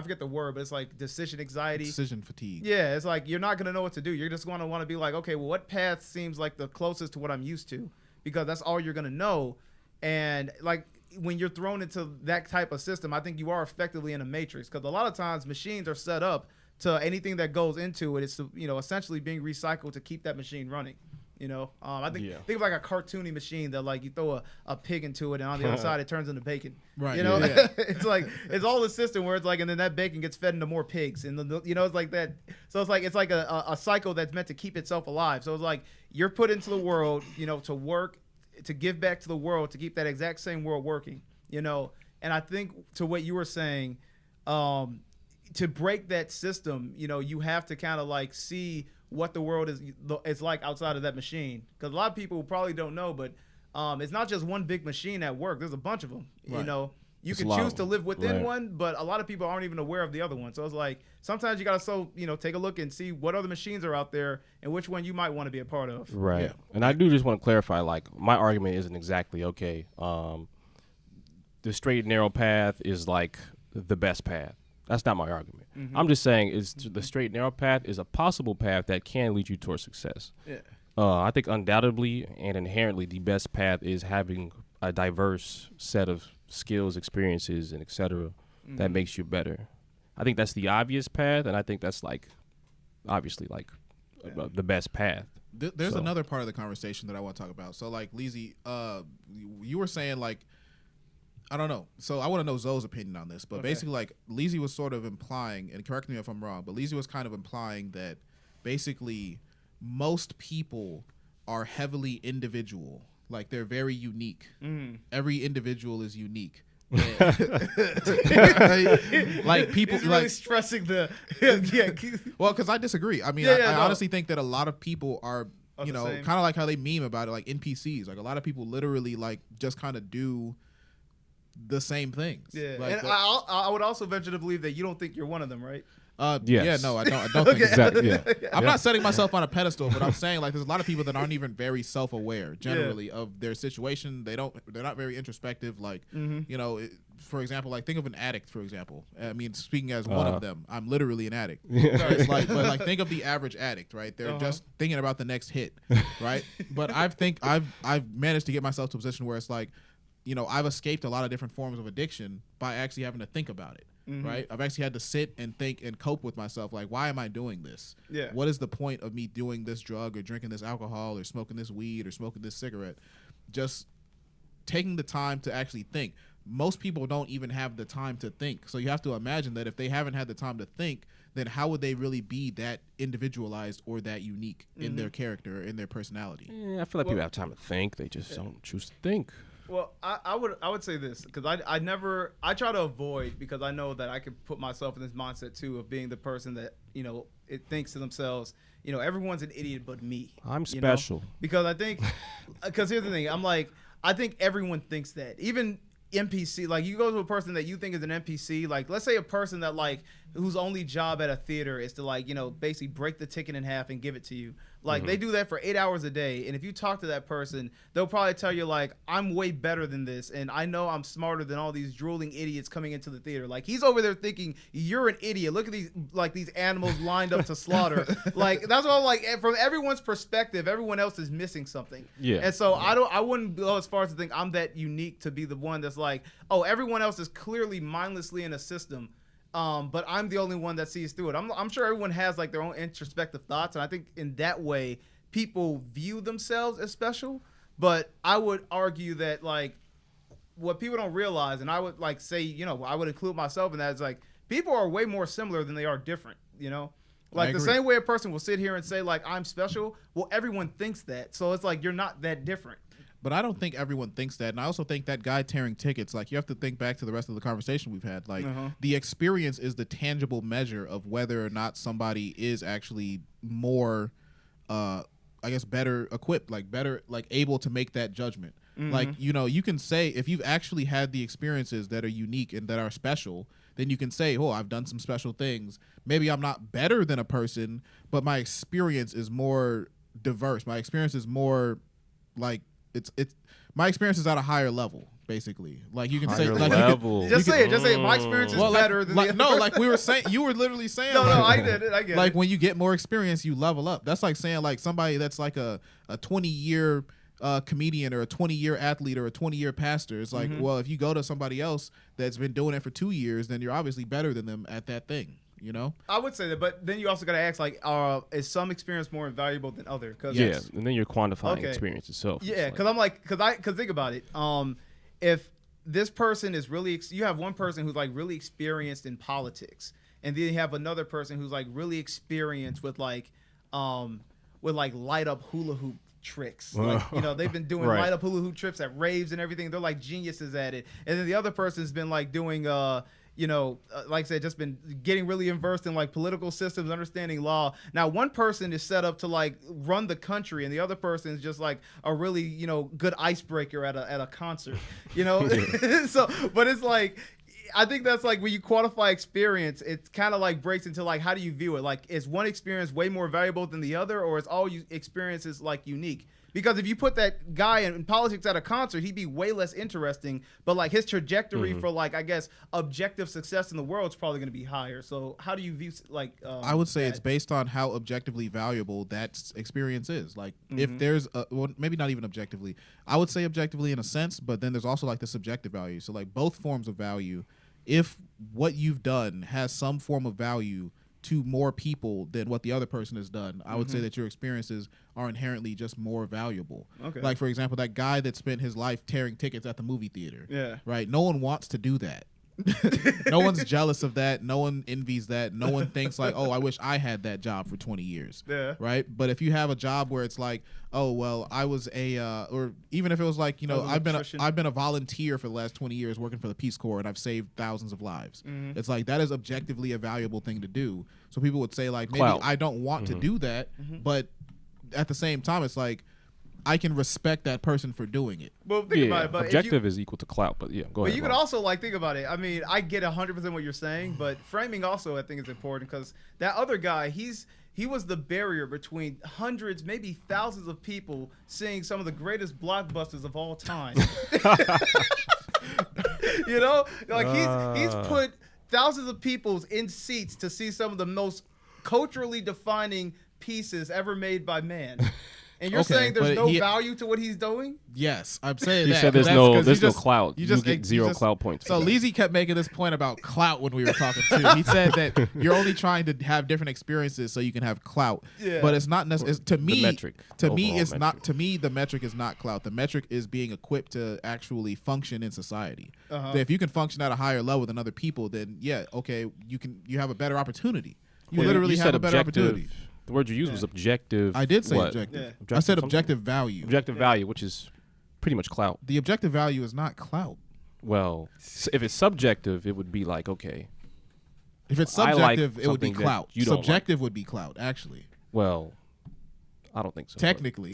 forget the word, but it's like decision anxiety. Decision fatigue. Yeah, it's like you're not going to know what to do. You're just going to want to be like, okay, well, what path seems like the closest to what I'm used to? Because that's all you're going to know. And like when you're thrown into that type of system, I think you are effectively in a matrix, because a lot of times machines are set up to anything that goes into it is, you know, essentially being recycled to keep that machine running. You know, I think of like a cartoony machine that like you throw a pig into it and on the other side it turns into bacon. Right. You know, it's like it's all the system where it's like, and then that bacon gets fed into more pigs, and you know, it's like that. So it's like a cycle that's meant to keep itself alive. So it's like you're put into the world, you know, to work, to give back to the world, to keep that exact same world working. You know, and I think to what you were saying, to break that system, you know, you have to kind of like see what the world is like outside of that machine, because a lot of people probably don't know, but it's not just one big machine at work. There's a bunch of them. Right. You know, you can choose to live within one, but a lot of people aren't even aware of the other one. So it's like sometimes you gotta take a look and see what other machines are out there and which one you might want to be a part of. Right. Yeah. And I do just want to clarify, like, my argument isn't exactly okay. The straight and narrow path is like the best path. That's not my argument. I'm just saying the straight and narrow path is a possible path that can lead you towards success. Yeah. I think undoubtedly and inherently the best path is having a diverse set of skills, experiences, and et cetera that makes you better. I think that's the obvious path, and I think that's like obviously like the best path. There's another part of the conversation that I want to talk about. So like, Lizzie, you were saying like, I don't know. So I want to know Zoe's opinion on this. But basically, like, Lizzie was sort of implying, and correct me if I'm wrong, but Lizzie was kind of implying that basically most people are heavily individual. Like, they're very unique. Every individual is unique. Like, people He's really like stressing the well, because I disagree. I mean, I honestly think that a lot of people are, you know, kind of like how they meme about it, like NPCs. Like, a lot of people literally like just kind of do the same things. Yeah, like, and I would also venture to believe that you don't think you're one of them, right? Yes. Yeah, no, I don't think exactly. Yeah. I'm not setting myself on a pedestal, but I'm saying like there's a lot of people that aren't even very self-aware generally of their situation. They're not very introspective. Like, you know, for example, like think of an addict, for example. I mean, speaking as one of them, I'm literally an addict. It's like, but like think of the average addict, right? They're just thinking about the next hit, right? But I've managed to get myself to a position where it's like, you know, I've escaped a lot of different forms of addiction by actually having to think about it. Right, I've actually had to sit and think and cope with myself. Like, why am I doing this? Yeah. What is the point of me doing this drug or drinking this alcohol or smoking this weed or smoking this cigarette? Just taking the time to actually think. Most people don't even have the time to think. So you have to imagine that if they haven't had the time to think, then how would they really be that individualized or that unique in their character, in their personality? Yeah, I feel like people have time to think. They just don't choose to think. Well, I would say this because I try to avoid, because I know that I could put myself in this mindset too of being the person that, you know, it thinks to themselves, you know, everyone's an idiot but me. I'm special. Know? Because I think, because here's the thing, I'm like, I think everyone thinks that. Even NPC, like you go to a person that you think is an NPC, like let's say a person that like whose only job at a theater is to like, you know, basically break the ticket in half and give it to you. Like they do that for 8 hours a day, and if you talk to that person, they'll probably tell you like, I'm way better than this, and I know I'm smarter than all these drooling idiots coming into the theater. Like he's over there thinking you're an idiot. Look at these animals lined up to slaughter. Like that's all. Like from everyone's perspective, everyone else is missing something. Yeah. And so I wouldn't go as far as to think I'm that unique to be the one that's like, oh, everyone else is clearly mindlessly in a system. But I'm the only one that sees through it. I'm sure everyone has like their own introspective thoughts, and I think in that way people view themselves as special. But I would argue that like what people don't realize, and I would like say, you know, I would include myself in that, is like people are way more similar than they are different. You know, like the same way a person will sit here and say like I'm special. Well, everyone thinks that, so it's like you're not that different. But I don't think everyone thinks that. And I also think that guy tearing tickets, like you have to think back to the rest of the conversation we've had. Like the experience is the tangible measure of whether or not somebody is actually more, I guess, better equipped, like better, like able to make that judgment. Like, you know, you can say if you've actually had the experiences that are unique and that are special, then you can say, oh, I've done some special things. Maybe I'm not better than a person, but my experience is more diverse. My experience is more like, it's my experience is at a higher level, basically. Like you can higher say, like level. Just say it. My experience is better than like, the no, other. like we were saying, you were literally saying. No, like, I get it. Like when you get more experience, you level up. That's like saying like somebody that's like a 20-year comedian or a 20-year athlete or a 20-year pastor. It's like, well, if you go to somebody else that's been doing it for 2 years, then you're obviously better than them at that thing. You know, I would say that, but then you also got to ask, like, is some experience more invaluable than other? Yeah, and then you're quantifying experience itself. Yeah, because think about it. If this person is really, you have one person who's like really experienced in politics, and then you have another person who's like really experienced with like light up hula hoop tricks. Like, you know, they've been doing light up hula hoop trips at raves and everything. They're like geniuses at it, and then the other person's been like doing you know, like I said, just been getting really immersed in like political systems, understanding law. Now, one person is set up to like run the country, and the other person is just like a really, you know, good icebreaker at a concert, you know. So, but it's like, I think that's like when you quantify experience, it kind of like breaks into like, how do you view it? Like, is one experience way more valuable than the other, or is all experiences like unique? Because if you put that guy in politics at a concert, he'd be way less interesting. But like his trajectory for like, I guess, objective success in the world is probably going to be higher. So how do you view like? I would say it's based on how objectively valuable that experience is. Like if there's well, maybe not even objectively. I would say objectively in a sense, but then there's also like the subjective value. So like both forms of value. If what you've done has some form of value to more people than what the other person has done, I would say that your experiences are inherently just more valuable. Okay. Like, for example, that guy that spent his life tearing tickets at the movie theater. Yeah. Right? No one wants to do that. No one's jealous of that. No one envies that. No one thinks like, oh, I wish I had that job for 20 years. Yeah. Right? But if you have a job where it's like, oh, well, I was or even if it was like, you know, I've been a volunteer for the last 20 years working for the Peace Corps, and I've saved thousands of lives. It's like, that is objectively a valuable thing to do. So people would say like, maybe I don't want to do that, but at the same time, it's like, I can respect that person for doing it. Well, think about it. But objective is equal to clout, but yeah, go ahead. But you could also like think about it. I mean, I get 100% what you're saying, but framing also I think is important, because that other guy, he was the barrier between hundreds, maybe thousands of people seeing some of the greatest blockbusters of all time. You know, like he's put thousands of people in seats to see some of the most culturally defining pieces ever made by man. And you're saying there's no value to what he's doing? Yes, I'm saying He that. said there's no clout. You get zero clout points. So Leezy kept making this point about clout when we were talking too. He said that you're only trying to have different experiences so you can have clout. Yeah. But it's not necessarily to me. Metric. To me, it's not. To me, the metric is not clout. The metric is being equipped to actually function in society. So if you can function at a higher level than other people, then yeah, okay, you have a better opportunity. You literally have a better opportunity. The word you used was objective. I did say objective. I said objective value. Objective value, which is pretty much clout. The objective value is not clout. Well, if it's subjective, it would be like, okay. If it's subjective, like it would be clout. Subjective would be clout, actually. Well, I don't think so. Technically.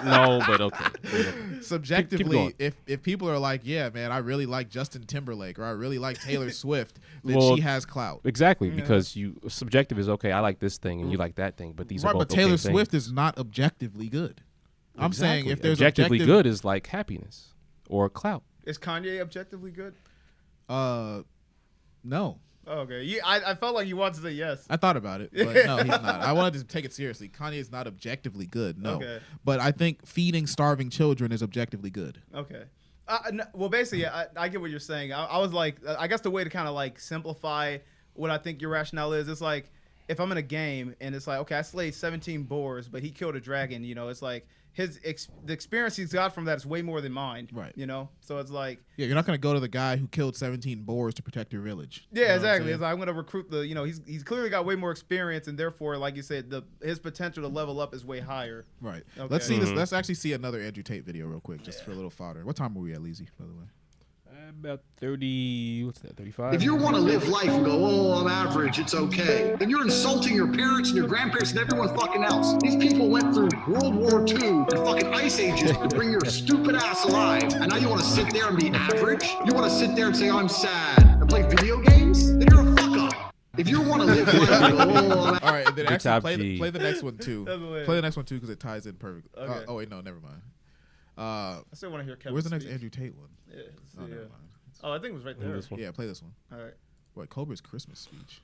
No, but okay. Subjectively, if people are like, yeah, man, I really like Justin Timberlake or I really like Taylor Swift, then she has clout. Exactly, because subjective is okay, I like this thing and you like that thing, but these are both but Taylor okay Swift things. is not objectively good. I'm saying if there's objectively good is like happiness or clout. Is Kanye objectively good? No. Oh, okay. I felt like you wanted to say yes. I thought about it, but no, he's not. I wanted to take it seriously. Kanye is not objectively good, no. Okay. But I think feeding starving children is objectively good. Okay. No, well, basically, I get what you're saying. I was like, I guess the way to kind of like simplify what I think your rationale is, it's like, if I'm in a game and it's like, okay, I slayed 17 boars, but he killed a dragon, you know, it's like the experience he's got from that is way more than mine. Right. You know? So it's like, yeah, you're not going to go to the guy who killed 17 boars to protect your village. Yeah, exactly. It's like, I'm going to recruit he's clearly got way more experience, and therefore, like you said, his potential to level up is way higher. Right. Okay. Let's see this. Let's actually see another Andrew Tate video real quick, just for a little fodder. What time were we at, Leezy, by the way? About 30, what's that, 35? If you want to live life and go, oh, I'm average, it's okay, then you're insulting your parents and your grandparents and everyone fucking else. These people went through World War II and fucking ice ages to bring your stupid ass alive. And now you want to sit there and be average? You want to sit there and say, I'm sad and play video games? Then you're a fuck up. If you want to live life and go, oh, I'm all right, and then actually play the next one too. Play the next one too because it ties in perfectly. Okay. Oh wait, no, never mind. I still want to hear Kevin. Where's the next speak. Andrew Tate one? Yeah, Never mind. Oh, I think it was right there. This one. Yeah, play this one. All right. What, Cobra's Christmas speech?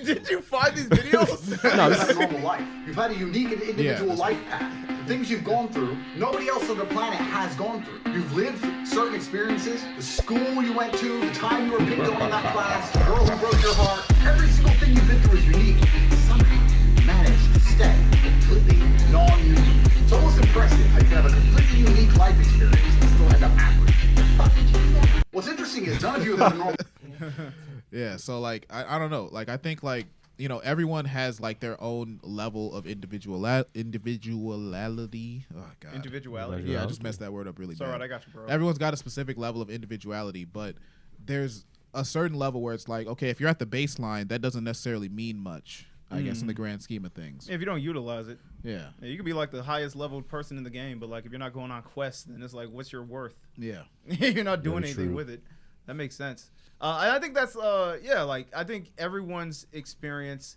Did you find these videos? No, this is normal life. You've had a unique and individual life path. The things you've gone through, nobody else on the planet has gone through. You've lived certain experiences, the school you went to, the time you were picked on in that class, the girl who broke your heart. Every single thing you've been through is unique. Somehow you managed to stay completely non-unique. It's almost impressive how you can have a completely unique life experience and still end up average. What's interesting is none of you have been normal. Yeah, so like I don't know. Like I think like, you know, everyone has like their own level of individuality. Oh god. Individuality. Yeah, I just messed that word up really It's bad. all right, I got you, bro. Everyone's got a specific level of individuality, but there's a certain level where it's like, okay, if you're at the baseline, that doesn't necessarily mean much, I guess, in the grand scheme of things. If you don't utilize it. Yeah. You could be like the highest leveled person in the game, but like if you're not going on quests, then it's like, what's your worth? Yeah. You're not doing Very anything true. with it. That makes sense. And I think that's like I think everyone's experience,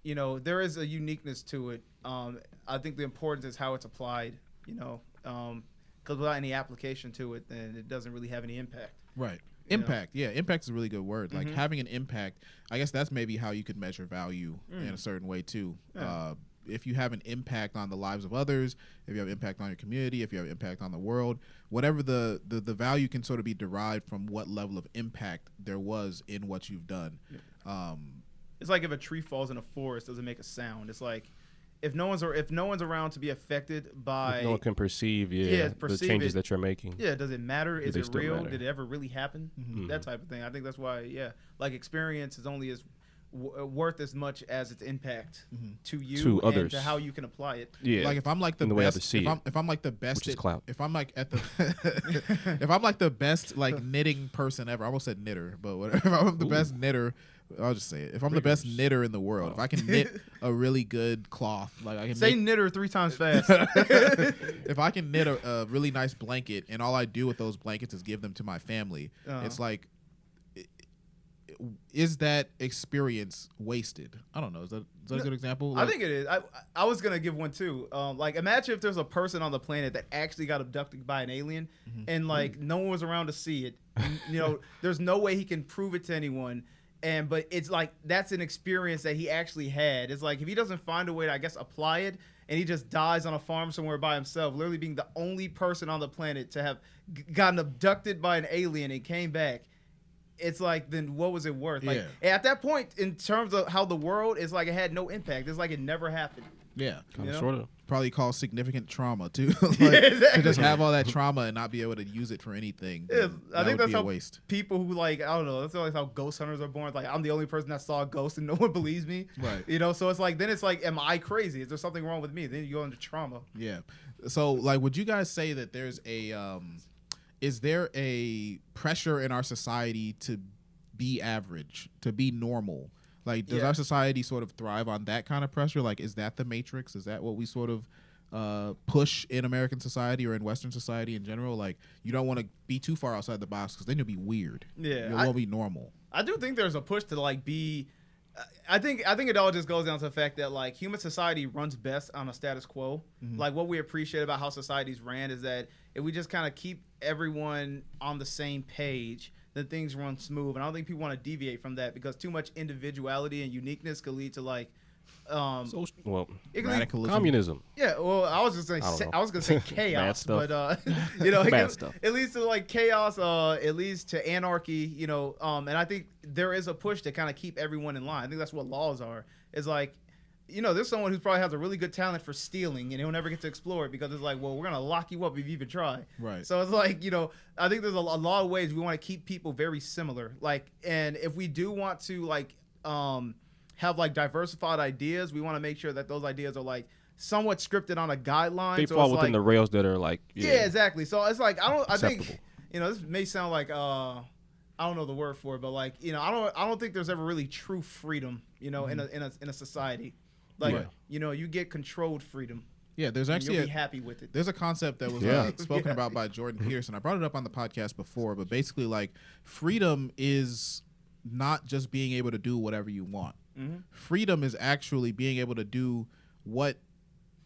you know, there is a uniqueness to it. I think the importance is how it's applied, you know, because without any application to it, then it doesn't really have any impact. Right. You Impact. Yeah, impact is a really good word. Like having an impact, I guess that's maybe how you could measure value in a certain way too. Yeah. If you have an impact on the lives of others, if you have impact on your community, if you have impact on the world, whatever the value can sort of be derived from what level of impact there was in what you've done. Yeah. It's like if a tree falls in a forest, doesn't make a sound. It's like if no one's around to be affected by, if no one can perceive, the changes that you're making. Yeah, does it matter? Is it real? Matter. Did it ever really happen? That type of thing. I think that's why, like experience is only as worth as much as its impact to you to and others, to how you can apply it. Yeah, like if I'm like the way best, others see if I'm like the best, which is clout. If I'm like at the, if I'm like the best like knitting person ever, I almost said knitter, but whatever. If I'm the best knitter, I'll just say it. If I'm the best knitter in the world, if I can knit a really good cloth, like I can say knitter 3 times fast. If I can knit a really nice blanket, and all I do with those blankets is give them to my family, it's like, is that experience wasted? I don't know. Is that a good example? I think it is. I was gonna give one too. Like imagine if there's a person on the planet that actually got abducted by an alien, and like no one was around to see it, There's no way he can prove it to anyone. But it's like that's an experience that he actually had. It's like if he doesn't find a way to, I guess, apply it, and he just dies on a farm somewhere by himself, literally being the only person on the planet to have gotten abducted by an alien and came back. It's like, then what was it worth? Like at that point, in terms of how the world is, like it had no impact. It's like it never happened. Yeah, sort of. Probably caused significant trauma too. Exactly. To just have all that trauma and not be able to use it for anything. Yeah, I think that's how waste. People who I don't know. That's like how ghost hunters are born. Like I'm the only person that saw a ghost and no one believes me. Right. So it's like then it's like, am I crazy? Is there something wrong with me? Then you go into trauma. Yeah. So would you guys say that there's is there a pressure in our society to be average, to be normal? Like, does our society sort of thrive on that kind of pressure? Like, is that the matrix? Is that what we sort of push in American society or in Western society in general? Like, you don't want to be too far outside the box because then you'll be weird. Yeah, you won't be normal. I do think there's a push to be. I think it all just goes down to the fact that human society runs best on a status quo. Mm-hmm. Like what we appreciate about how societies ran is that if we just kind of keep everyone on the same page, then things run smooth. And I don't think people want to deviate from that because too much individuality and uniqueness could lead to radicalism. Communism. Yeah, well, I was gonna say chaos, but Bad stuff. It leads to chaos. It leads to anarchy. And I think there is a push to kind of keep everyone in line. I think that's what laws are. It's like, there's someone who probably has a really good talent for stealing, and he'll never get to explore it because it's like, well, we're gonna lock you up if you even try. Right. So it's like, I think there's a lot of ways we want to keep people very similar. And if we do want to have diversified ideas, we want to make sure that those ideas are somewhat scripted on a guideline. They fall within the rails that are yeah, exactly. So it's like I think acceptable. this may sound like I don't know the word for it, but I don't think there's ever really true freedom, in a society. You get controlled freedom. Yeah, there's actually you'll be happy with it. There's a concept that was spoken about by Jordan Peterson. I brought it up on the podcast before, but basically freedom is not just being able to do whatever you want. Mm-hmm. Freedom is actually being able to do what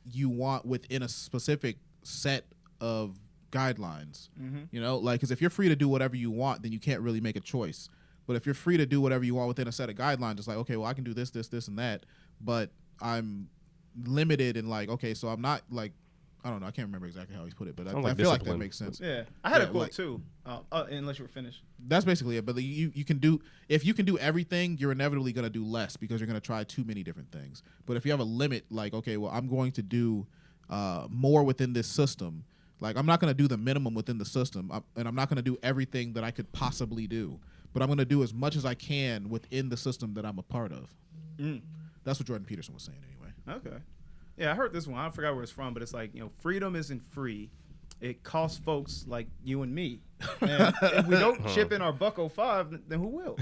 you want within a specific set of guidelines. Mm-hmm. Because if you're free to do whatever you want, then you can't really make a choice. But if you're free to do whatever you want within a set of guidelines, it's like, okay, well, I can do this, and that, but I'm limited in okay, so I'm not I don't know, I can't remember exactly how he's put it, but I feel like that makes sense. Yeah, I had a quote too. Unless you were finished. That's basically it. But you can do, if you can do everything, you're inevitably going to do less because you're going to try too many different things. But if you have a limit, okay, well, I'm going to do more within this system. I'm not going to do the minimum within the system, and I'm not going to do everything that I could possibly do. But I'm going to do as much as I can within the system that I'm a part of. That's what Jordan Peterson was saying anyway. Okay. Yeah, I heard this one. I forgot where it's from, but it's freedom isn't free. It costs folks like you and me. And if we don't chip in our $1.05, then who will?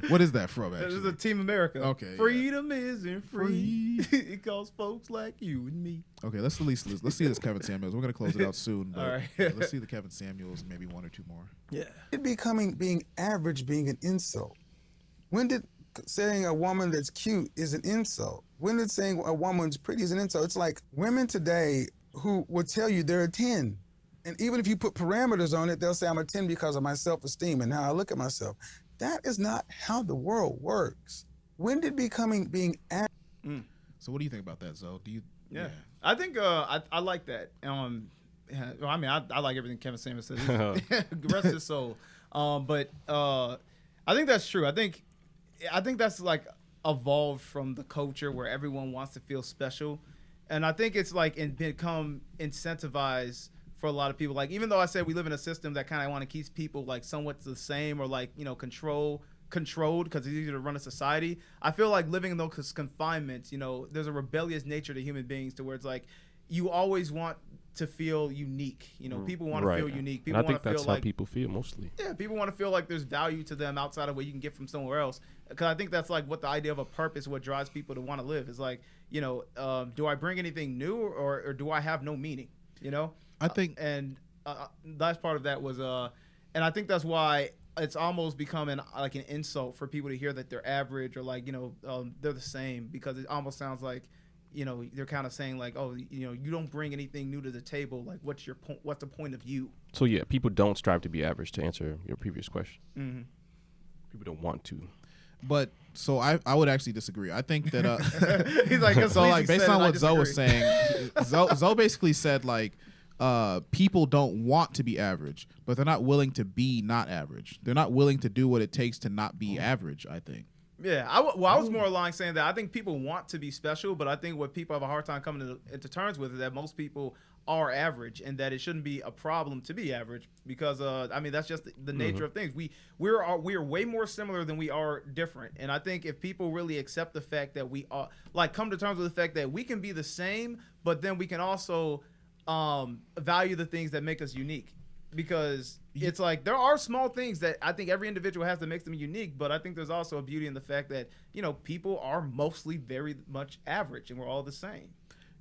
What is that from, actually? This is a Team America. Okay. Freedom isn't free. It costs folks like you and me. Okay, let's see this Kevin Samuels. We're going to close it out soon. But all right. Let's see the Kevin Samuels and maybe one or two more. Yeah. It being average being an insult. When did saying a woman that's cute is an insult? When did saying a woman's pretty is an insult? It's like women today who will tell you they're a 10. And even if you put parameters on it, they'll say I'm a 10 because of my self-esteem and how I look at myself. That is not how the world works. When did being average? So what do you think about that, Zoe? Do you? Yeah. I think I like that. I like everything Kevin Samuels says. Rest his soul. But I think that's true. I think that's evolved from the culture where everyone wants to feel special, and I think it's become incentivized for a lot of people. Even though I said we live in a system that kind of want to keep people somewhat the same or controlled because it's easier to run a society, I feel like living in those confinements, there's a rebellious nature to human beings to where it's you always want to feel unique. People want to feel unique. People and I think want to that's feel how people feel mostly. Yeah, people want to feel like there's value to them outside of what you can get from somewhere else. Because I think that's what the idea of a purpose, what drives people to want to live is do I bring anything new or do I have no meaning? I think, and last part of that was, and I think that's why it's almost become an insult for people to hear that they're average or they're the same, because it almost sounds like they're kind of saying like, oh, you don't bring anything new to the table. Like, what's your point? What's the point of you? So yeah, people don't strive to be average. To answer your previous question, people don't want to. But so I would actually disagree. I think that he's like, so like based on what Zoe was saying, Zoe basically said like people don't want to be average, but they're not willing to be not average. They're not willing to do what it takes to not be average, I think. Yeah, I was more along saying that I think people want to be special, but I think what people have a hard time coming into terms with is that most people are average, and that it shouldn't be a problem to be average because that's just the nature of things. We are way more similar than we are different, and I think if people really accept the fact that we are come to terms with the fact that we can be the same, but then we can also value the things that make us unique. Because it's like there are small things that I think every individual has that makes them unique, but I think there's also a beauty in the fact that, people are mostly very much average and we're all the same.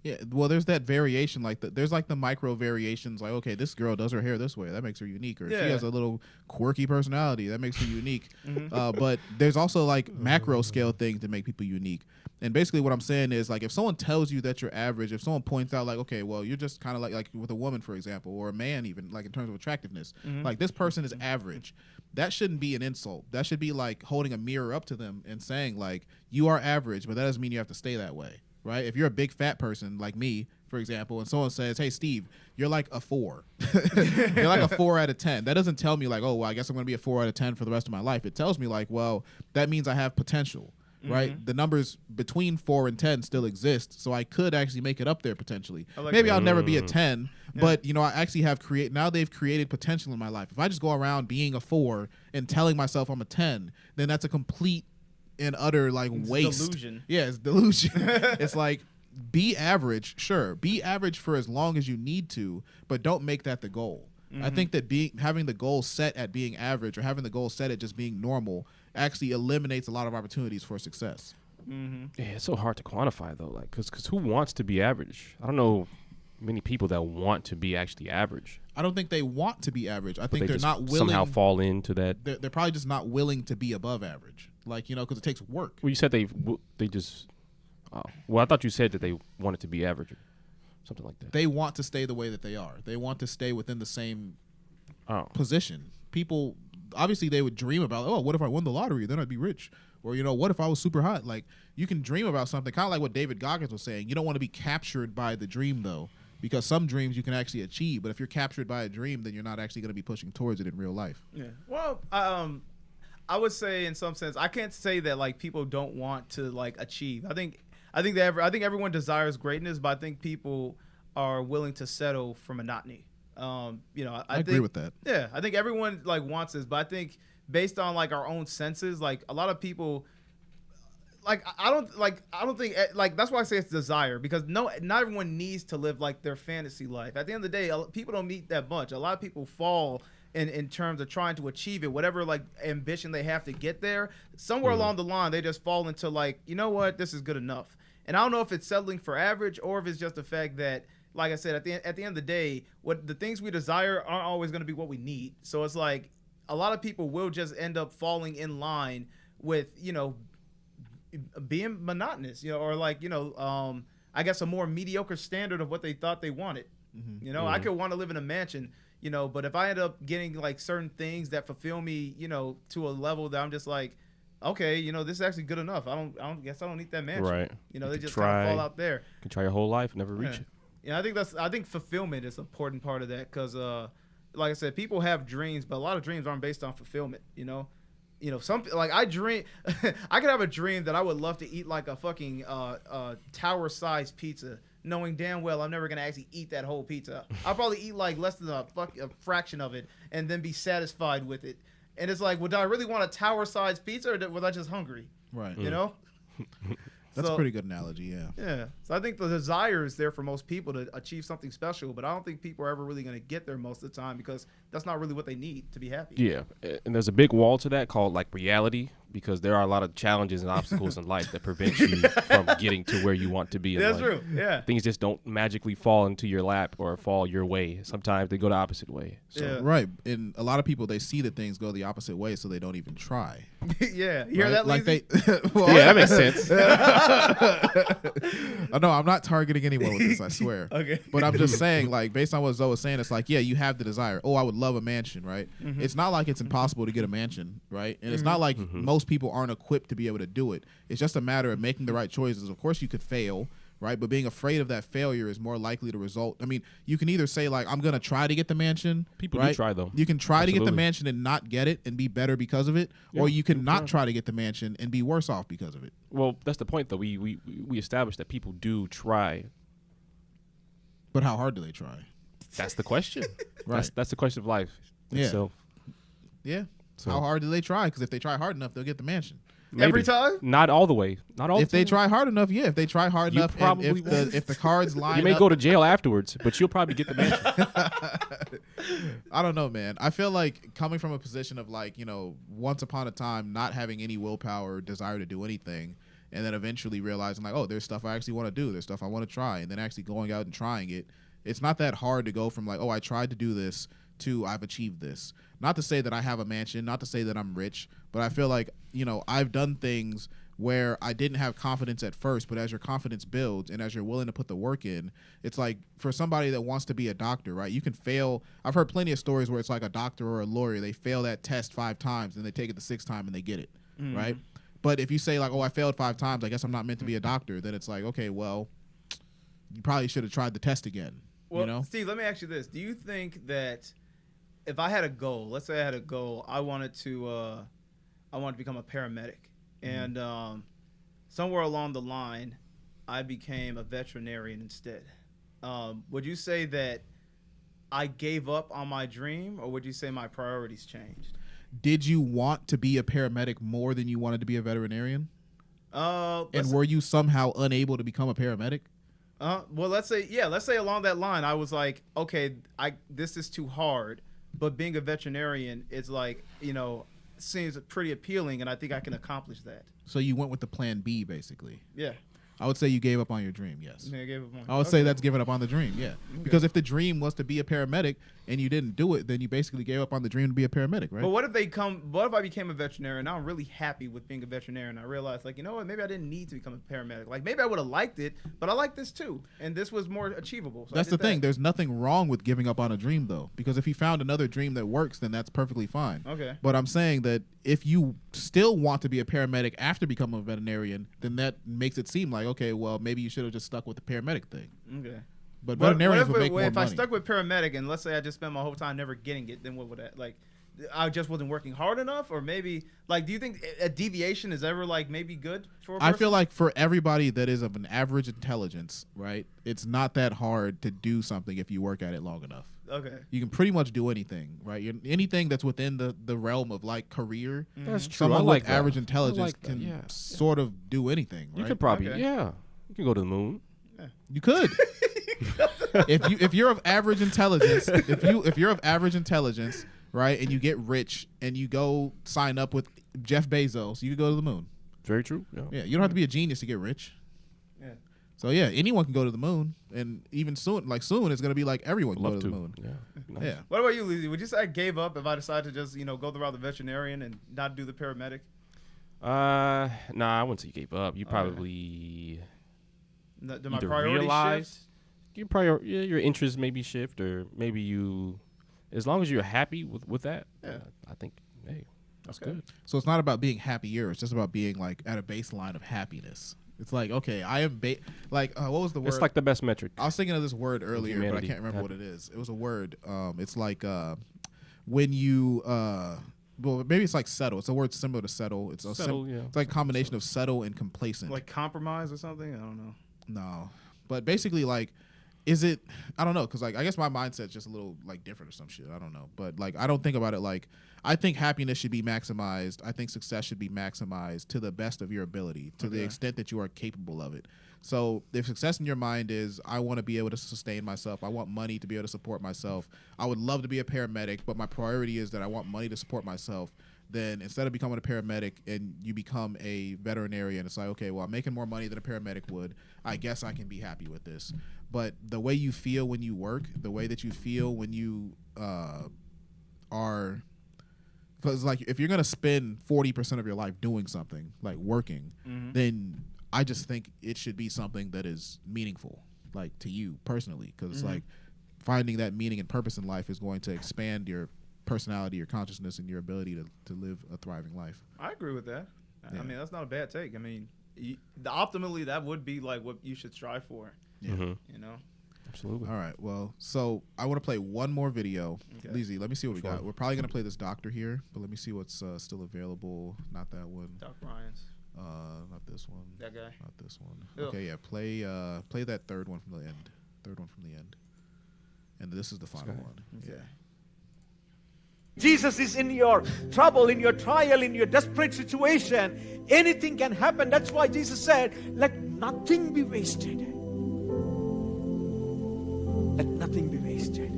Yeah, well, there's that variation, there's the micro variations, like, okay, this girl does her hair this way, that makes her unique, or she has a little quirky personality, that makes her unique. But there's also macro scale things that make people unique. And basically what I'm saying is, if someone tells you that you're average, if someone points out, okay, well, you're just kind of like with a woman, for example, or a man even, in terms of attractiveness, this person is average. That shouldn't be an insult. That should be holding a mirror up to them and saying, you are average, but that doesn't mean you have to stay that way, right? If you're a big fat person like me, for example, and someone says, hey, Steve, you're like a 4. You're like a 4 out of 10. That doesn't tell me oh, well, I guess I'm going to be a 4 out of 10 for the rest of my life. It tells me well, that means I have potential. Right, the numbers between 4 and 10 still exist, so I could actually make it up there potentially. Maybe I'll never be a 10, but I actually have now they've created potential in my life. If I just go around being a 4 and telling myself I'm a 10, then that's a complete and utter waste. Delusion. Yeah, it's delusion. It's be average, sure. Be average for as long as you need to, but don't make that the goal. I think that having the goal set at being average or having the goal set at just being normal actually eliminates a lot of opportunities for success. Yeah, it's so hard to quantify though, because who wants to be average? I don't know many people that want to be actually average. I don't think they want to be average. I think they're just not willing. Somehow fall into that. They're probably just not willing to be above average, because it takes work. Well, you said they just. Well, I thought you said that they wanted to be average. Something like that. They want to stay the way that they are. They want to stay within the same position. People, obviously, they would dream about, what if I won the lottery? Then I'd be rich. Or, what if I was super hot? You can dream about something, kind of like what David Goggins was saying. You don't want to be captured by the dream, though, because some dreams you can actually achieve. But if you're captured by a dream, then you're not actually going to be pushing towards it in real life. Yeah. Well, I would say in some sense, I can't say that, people don't want to, achieve. I think everyone desires greatness, but I think people are willing to settle for monotony. I agree with that. Yeah, I think everyone wants this, but I think based on our own senses, a lot of people, I don't think that's why I say it's desire, because not everyone needs to live their fantasy life. At the end of the day, people don't meet that much. A lot of people fall in terms of trying to achieve it, whatever ambition they have to get there. Somewhere along the line, they just fall into you know what, this is good enough. And I don't know if it's settling for average or if it's just the fact that, like I said, at the end of the day, what the things we desire aren't always going to be what we need. So it's a lot of people will just end up falling in line with, being monotonous, or I guess a more mediocre standard of what they thought they wanted. I could want to live in a mansion, but if I end up getting certain things that fulfill me, to a level that I'm just okay, this is actually good enough. I don't guess I don't need that mansion. Right. They just kind of fall out there. You can try your whole life, never reach it. Yeah, I think fulfillment is an important part of that, because like I said, people have dreams, but a lot of dreams aren't based on fulfillment. Some I dream. I could have a dream that I would love to eat a fucking tower-sized pizza, knowing damn well I'm never gonna actually eat that whole pizza. I'll probably eat less than a fraction of it, and then be satisfied with it. And it's would I really want a tower-sized pizza, or was I just hungry? Right. That's a pretty good analogy, yeah. Yeah. So I think the desire is there for most people to achieve something special, but I don't think people are ever really going to get there most of the time, because that's not really what they need to be happy. Yeah. And there's a big wall to that called reality, because there are a lot of challenges and obstacles in life that prevent you from getting to where you want to be in That's life. true. Yeah. Things just don't magically fall into your lap or fall your way. Sometimes they go the opposite way. So. Yeah. Right. And a lot of people, they see that things go the opposite way, so they don't even try. Yeah. You hear Right? that, Like Lizzie? well, Yeah, that makes sense. No, I'm not targeting anyone with this, I swear. Okay. But I'm just saying, like, based on what Zoe was saying, it's like, yeah, you have the desire. Oh, I would love a mansion, right? Mm-hmm. It's not like it's impossible to get a mansion, right? And it's not like most people aren't equipped to be able to do it. It's just a matter of making the right choices. Of course, you could fail, right? But being afraid of that failure is more likely to result. I mean, you can either say, like, I'm going to try to get the mansion. People right? do try, though. You can try to get the Absolutely. mansion and not get it and be better because of it. Yeah, or you can you not can. try to get the mansion and be worse off because of it. Well, that's the point, though. We established that people do try. But how hard do they try? That's the question. Right. That's the question of life Yeah. itself. Yeah. So- How hard do they try? Because if they try hard enough, they'll get the mansion. Every time? Not all the way. Not all. If the they time. try hard enough, yeah. If they try hard You enough, and probably if the cards line you may up, go to jail afterwards, but you'll probably get the mansion. I don't know, man. I feel like coming from a position of like, once upon a time not having any willpower or desire to do anything, and then eventually realizing like, oh, there's stuff I actually want to do. There's stuff I want to try, and then actually going out and trying it. It's not that hard to go from like, oh, I tried to do this to I've achieved this. Not to say that I have a mansion, not to say that I'm rich, but I feel like, I've done things where I didn't have confidence at first, but as your confidence builds and as you're willing to put the work in, it's like for somebody that wants to be a doctor, right? You can fail. I've heard plenty of stories where it's like a doctor or a lawyer, they fail that test 5 times and they take it the 6th time and they get it, right? But if you say like, oh, I failed 5 times, I guess I'm not meant to be a doctor, then it's like, okay, well, you probably should have tried the test again. Well, Steve, let me ask you this. Do you think that if I had a goal, let's say I had a goal, I wanted to become a paramedic, and somewhere along the line, I became a veterinarian instead. Would you say that I gave up on my dream, or would you say my priorities changed? Did you want to be a paramedic more than you wanted to be a veterinarian? And were you somehow unable to become a paramedic? Well, let's say along that line, I was like, okay, this is too hard, but being a veterinarian, it's like, seems pretty appealing, and I think I can accomplish that. So you went with the plan B, basically. Yeah. I would say you gave up on your dream, yes. Yeah, I gave up on I would say that's giving up on the dream, yeah. Because if the dream was to be a paramedic and you didn't do it, then you basically gave up on the dream to be a paramedic, right? But what if I became a veterinarian? Now I'm really happy with being a veterinarian. I realized, like, you know what, maybe I didn't need to become a paramedic. Like, maybe I would have liked it, but I like this too. And this was more achievable. So that's the thing. There's nothing wrong with giving up on a dream, though. Because if you found another dream that works, then that's perfectly fine. Okay. But I'm saying that if you still want to be a paramedic after becoming a veterinarian, then that makes it seem like, okay, well, maybe you should have just stuck with the paramedic thing. Okay. But veterinarians would make more if money. I stuck with paramedic and let's say I just spent my whole time never getting it, then what would that, like, I just wasn't working hard enough? Or maybe, like, do you think a deviation is ever, like, maybe good for a person? I feel like for everybody that is of an average intelligence, right, it's not that hard to do something if you work at it long enough. Okay. You can pretty much do anything, right? Anything that's within the realm of, like, career. That's true. Someone I like with that. average I intelligence like that, can yeah. sort of do anything, right? You could probably, Okay. you can go to the moon. You could. if you're of average intelligence, if you're of average intelligence, right, and you get rich and you go sign up with Jeff Bezos, you could go to the moon. Very true. Yeah. Yeah, you don't have to be a genius to get rich. Yeah. So yeah, anyone can go to the moon, and even soon it's gonna be like everyone can Love go to to. the moon. Yeah. Nice. Yeah. What about you, Lizzie? Would you say I gave up if I decided to just, go the route of the veterinarian and not do the paramedic? Nah, I wouldn't say you gave up. You probably Do my either priorities realize shift? your interests maybe shift, or maybe you, as long as you're happy with that, I think, hey, that's good. So it's not about being happier; it's just about being like at a baseline of happiness. It's like, okay, I am what was the word? It's like the best metric. I was thinking of this word earlier, but I Humanity. can't remember what it is. It was a word. It's like when you well, maybe it's like settle. It's a word similar to settle. It's Settle, yeah. It's like a combination of settle and complacent. Like compromise or something? I don't know. No, but basically, like, is it? I don't know, because like I guess my mindset's just a little like different or some shit. I don't know, but like I don't think about it like I think happiness should be maximized. I think success should be maximized to the best of your ability, to the extent that you are capable of it. So if success in your mind is I want to be able to sustain myself, I want money to be able to support myself, I would love to be a paramedic, but my priority is that I want money to support myself, then instead of becoming a paramedic and you become a veterinarian, it's like, okay, well, I'm making more money than a paramedic would. I guess I can be happy with this. But the way you feel when you work, the way that you feel when you are, because like if you're gonna spend 40% of your life doing something like working, then I just think it should be something that is meaningful, like to you personally, because like finding that meaning and purpose in life is going to expand your personality, your consciousness, and your ability to live a thriving life. I agree with that. Yeah. I mean, that's not a bad take. I mean, optimally, that would be like what you should strive for. Yeah. You know? Absolutely. All right. Well, so I want to play one more video. Okay. Lizzie, let me see what we got. We're probably going to play this doctor here, but let me see what's still available. Not that one. Doc Ryan's. Not this one. That guy. Not this one. Ew. Okay, yeah. Play that third one from the end. Third one from the end. And this is the final one. Okay. Yeah. Jesus is in your trouble, in your trial, in your desperate situation. Anything can happen. That's why Jesus said, let nothing be wasted. Let nothing be wasted.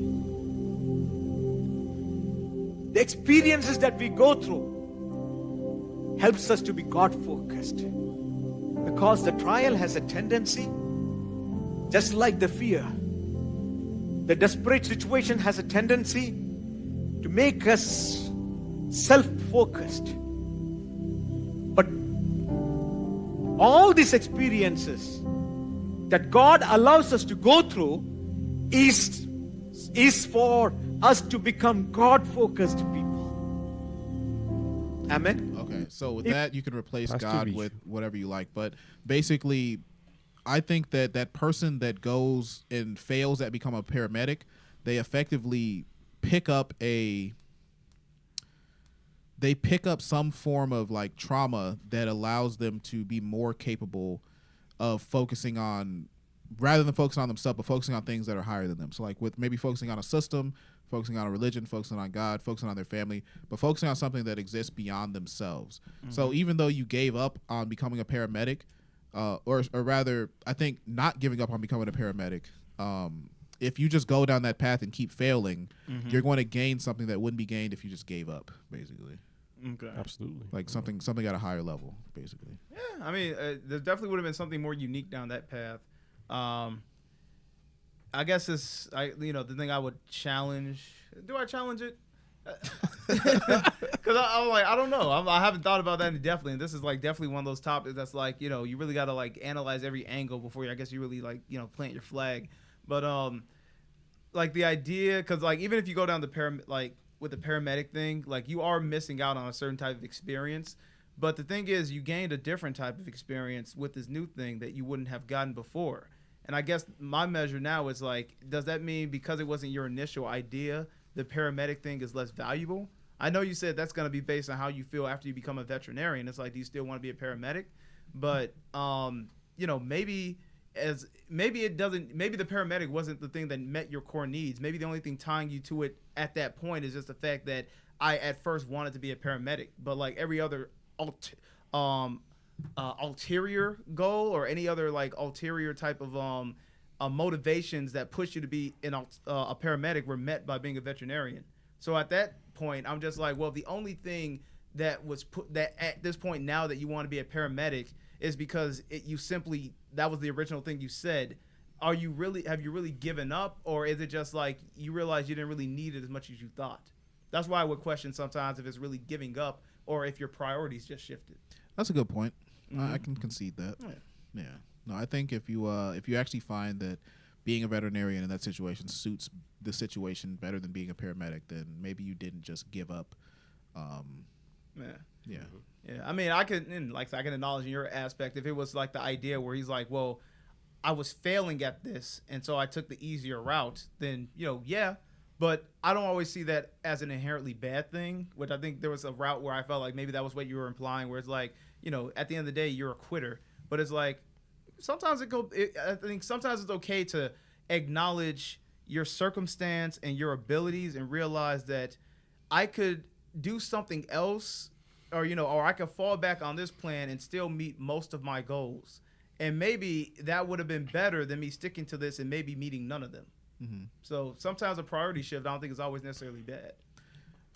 The experiences that we go through helps us to be God-focused. Because the trial has a tendency, just like the fear, the desperate situation has a tendency to make us self-focused. But all these experiences that God allows us to go through is for us to become God-focused people. Amen. Okay, so with that, you can replace That's God too with whatever you like. But basically, I think that that person that goes and fails at become a paramedic, they effectively pick up some form of like trauma that allows them to be more capable of focusing on, rather than focusing on themselves, but focusing on things that are higher than them. So like with maybe focusing on a system, focusing on a religion, focusing on God, focusing on their family, but focusing on something that exists beyond themselves. So even though you gave up on becoming a paramedic, or rather, I think not giving up on becoming a paramedic, if you just go down that path and keep failing, you're going to gain something that wouldn't be gained if you just gave up, basically. Okay. Absolutely. Like something at a higher level, basically. Yeah, I mean, there definitely would have been something more unique down that path. I guess the thing I would challenge. Do I challenge it? Because I'm like, I don't know. I haven't thought about that indefinitely. And this is like definitely one of those topics that's like, you really got to like analyze every angle before I guess you really like, plant your flag. But like the idea, because like even if you go down the with the paramedic thing, like you are missing out on a certain type of experience. But the thing is, you gained a different type of experience with this new thing that you wouldn't have gotten before. And I guess my measure now is like, does that mean because it wasn't your initial idea, the paramedic thing is less valuable? I know you said that's going to be based on how you feel after you become a veterinarian. It's like, do you still want to be a paramedic? But, maybe it doesn't, maybe the paramedic wasn't the thing that met your core needs. Maybe the only thing tying you to it at that point is just the fact that I at first wanted to be a paramedic, but like every other ulterior goal or any other like ulterior type of motivations that push you to be a paramedic were met by being a veterinarian. So at that point, I'm just like, well, the only thing that was put that at this point now that you want to be a paramedic is because that was the original thing you said. Have you really given up, or is it just like you realize you didn't really need it as much as you thought? That's why I would question sometimes if it's really giving up or if your priorities just shifted. That's a good point. I can concede that. Yeah. No, I think if you actually find that being a veterinarian in that situation suits the situation better than being a paramedic, then maybe you didn't just give up. Yeah. I mean, I can acknowledge in your aspect if it was like the idea where he's like, well, I was failing at this, and so I took the easier route. Then yeah. But I don't always see that as an inherently bad thing, which I think there was a route where I felt like maybe that was what you were implying, where it's like, at the end of the day, you're a quitter. But it's like, sometimes I think sometimes it's okay to acknowledge your circumstance and your abilities and realize that I could do something else or I could fall back on this plan and still meet most of my goals. And maybe that would have been better than me sticking to this and maybe meeting none of them. So sometimes a priority shift, I don't think is always necessarily bad.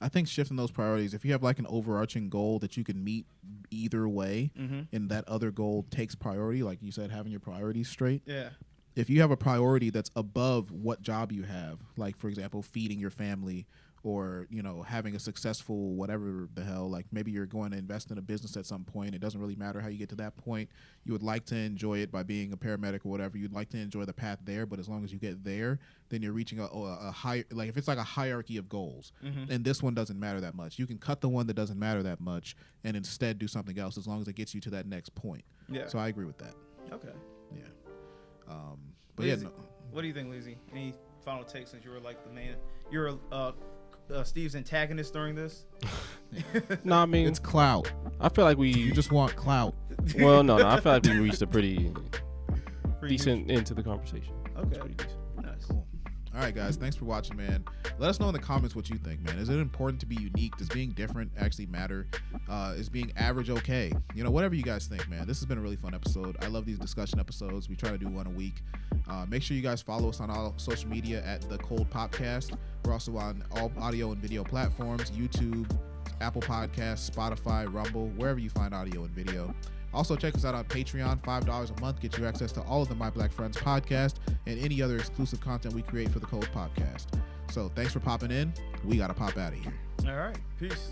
I think shifting those priorities, if you have like an overarching goal that you can meet either way, and that other goal takes priority, like you said, having your priorities straight. Yeah. If you have a priority that's above what job you have, like for example, feeding your family, or having a successful whatever the hell, like maybe you're going to invest in a business at some point. It doesn't really matter how you get to that point. You would like to enjoy it by being a paramedic or whatever. You'd like to enjoy the path there, but as long as you get there, then you're reaching a higher, like if it's like a hierarchy of goals, and this one doesn't matter that much, you can cut the one that doesn't matter that much and instead do something else as long as it gets you to that next point. Yeah. So I agree with that. Okay. Yeah. But yeah, no, what do you think, Lizzie? Any final takes since you were like the man? You're Steve's antagonist during this. No, I mean it's clout. I feel like You just want clout. Well, no, I feel like we reached a pretty decent end to the conversation. Okay. Pretty decent. Nice. Cool. All right, guys. Thanks for watching, man. Let us know in the comments what you think, man. Is it important to be unique? Does being different actually matter? Is being average okay? Whatever you guys think, man. This has been a really fun episode. I love these discussion episodes. We try to do one a week. Make sure you guys follow us on all social media at The Cold Popcast. We're also on all audio and video platforms, YouTube, Apple Podcasts, Spotify, Rumble, wherever you find audio and video. Also, check us out on Patreon. $5 a month gets you access to all of the My Black Friends podcast and any other exclusive content we create for the Cold Podcast. So thanks for popping in. We got to pop out of here. All right. Peace.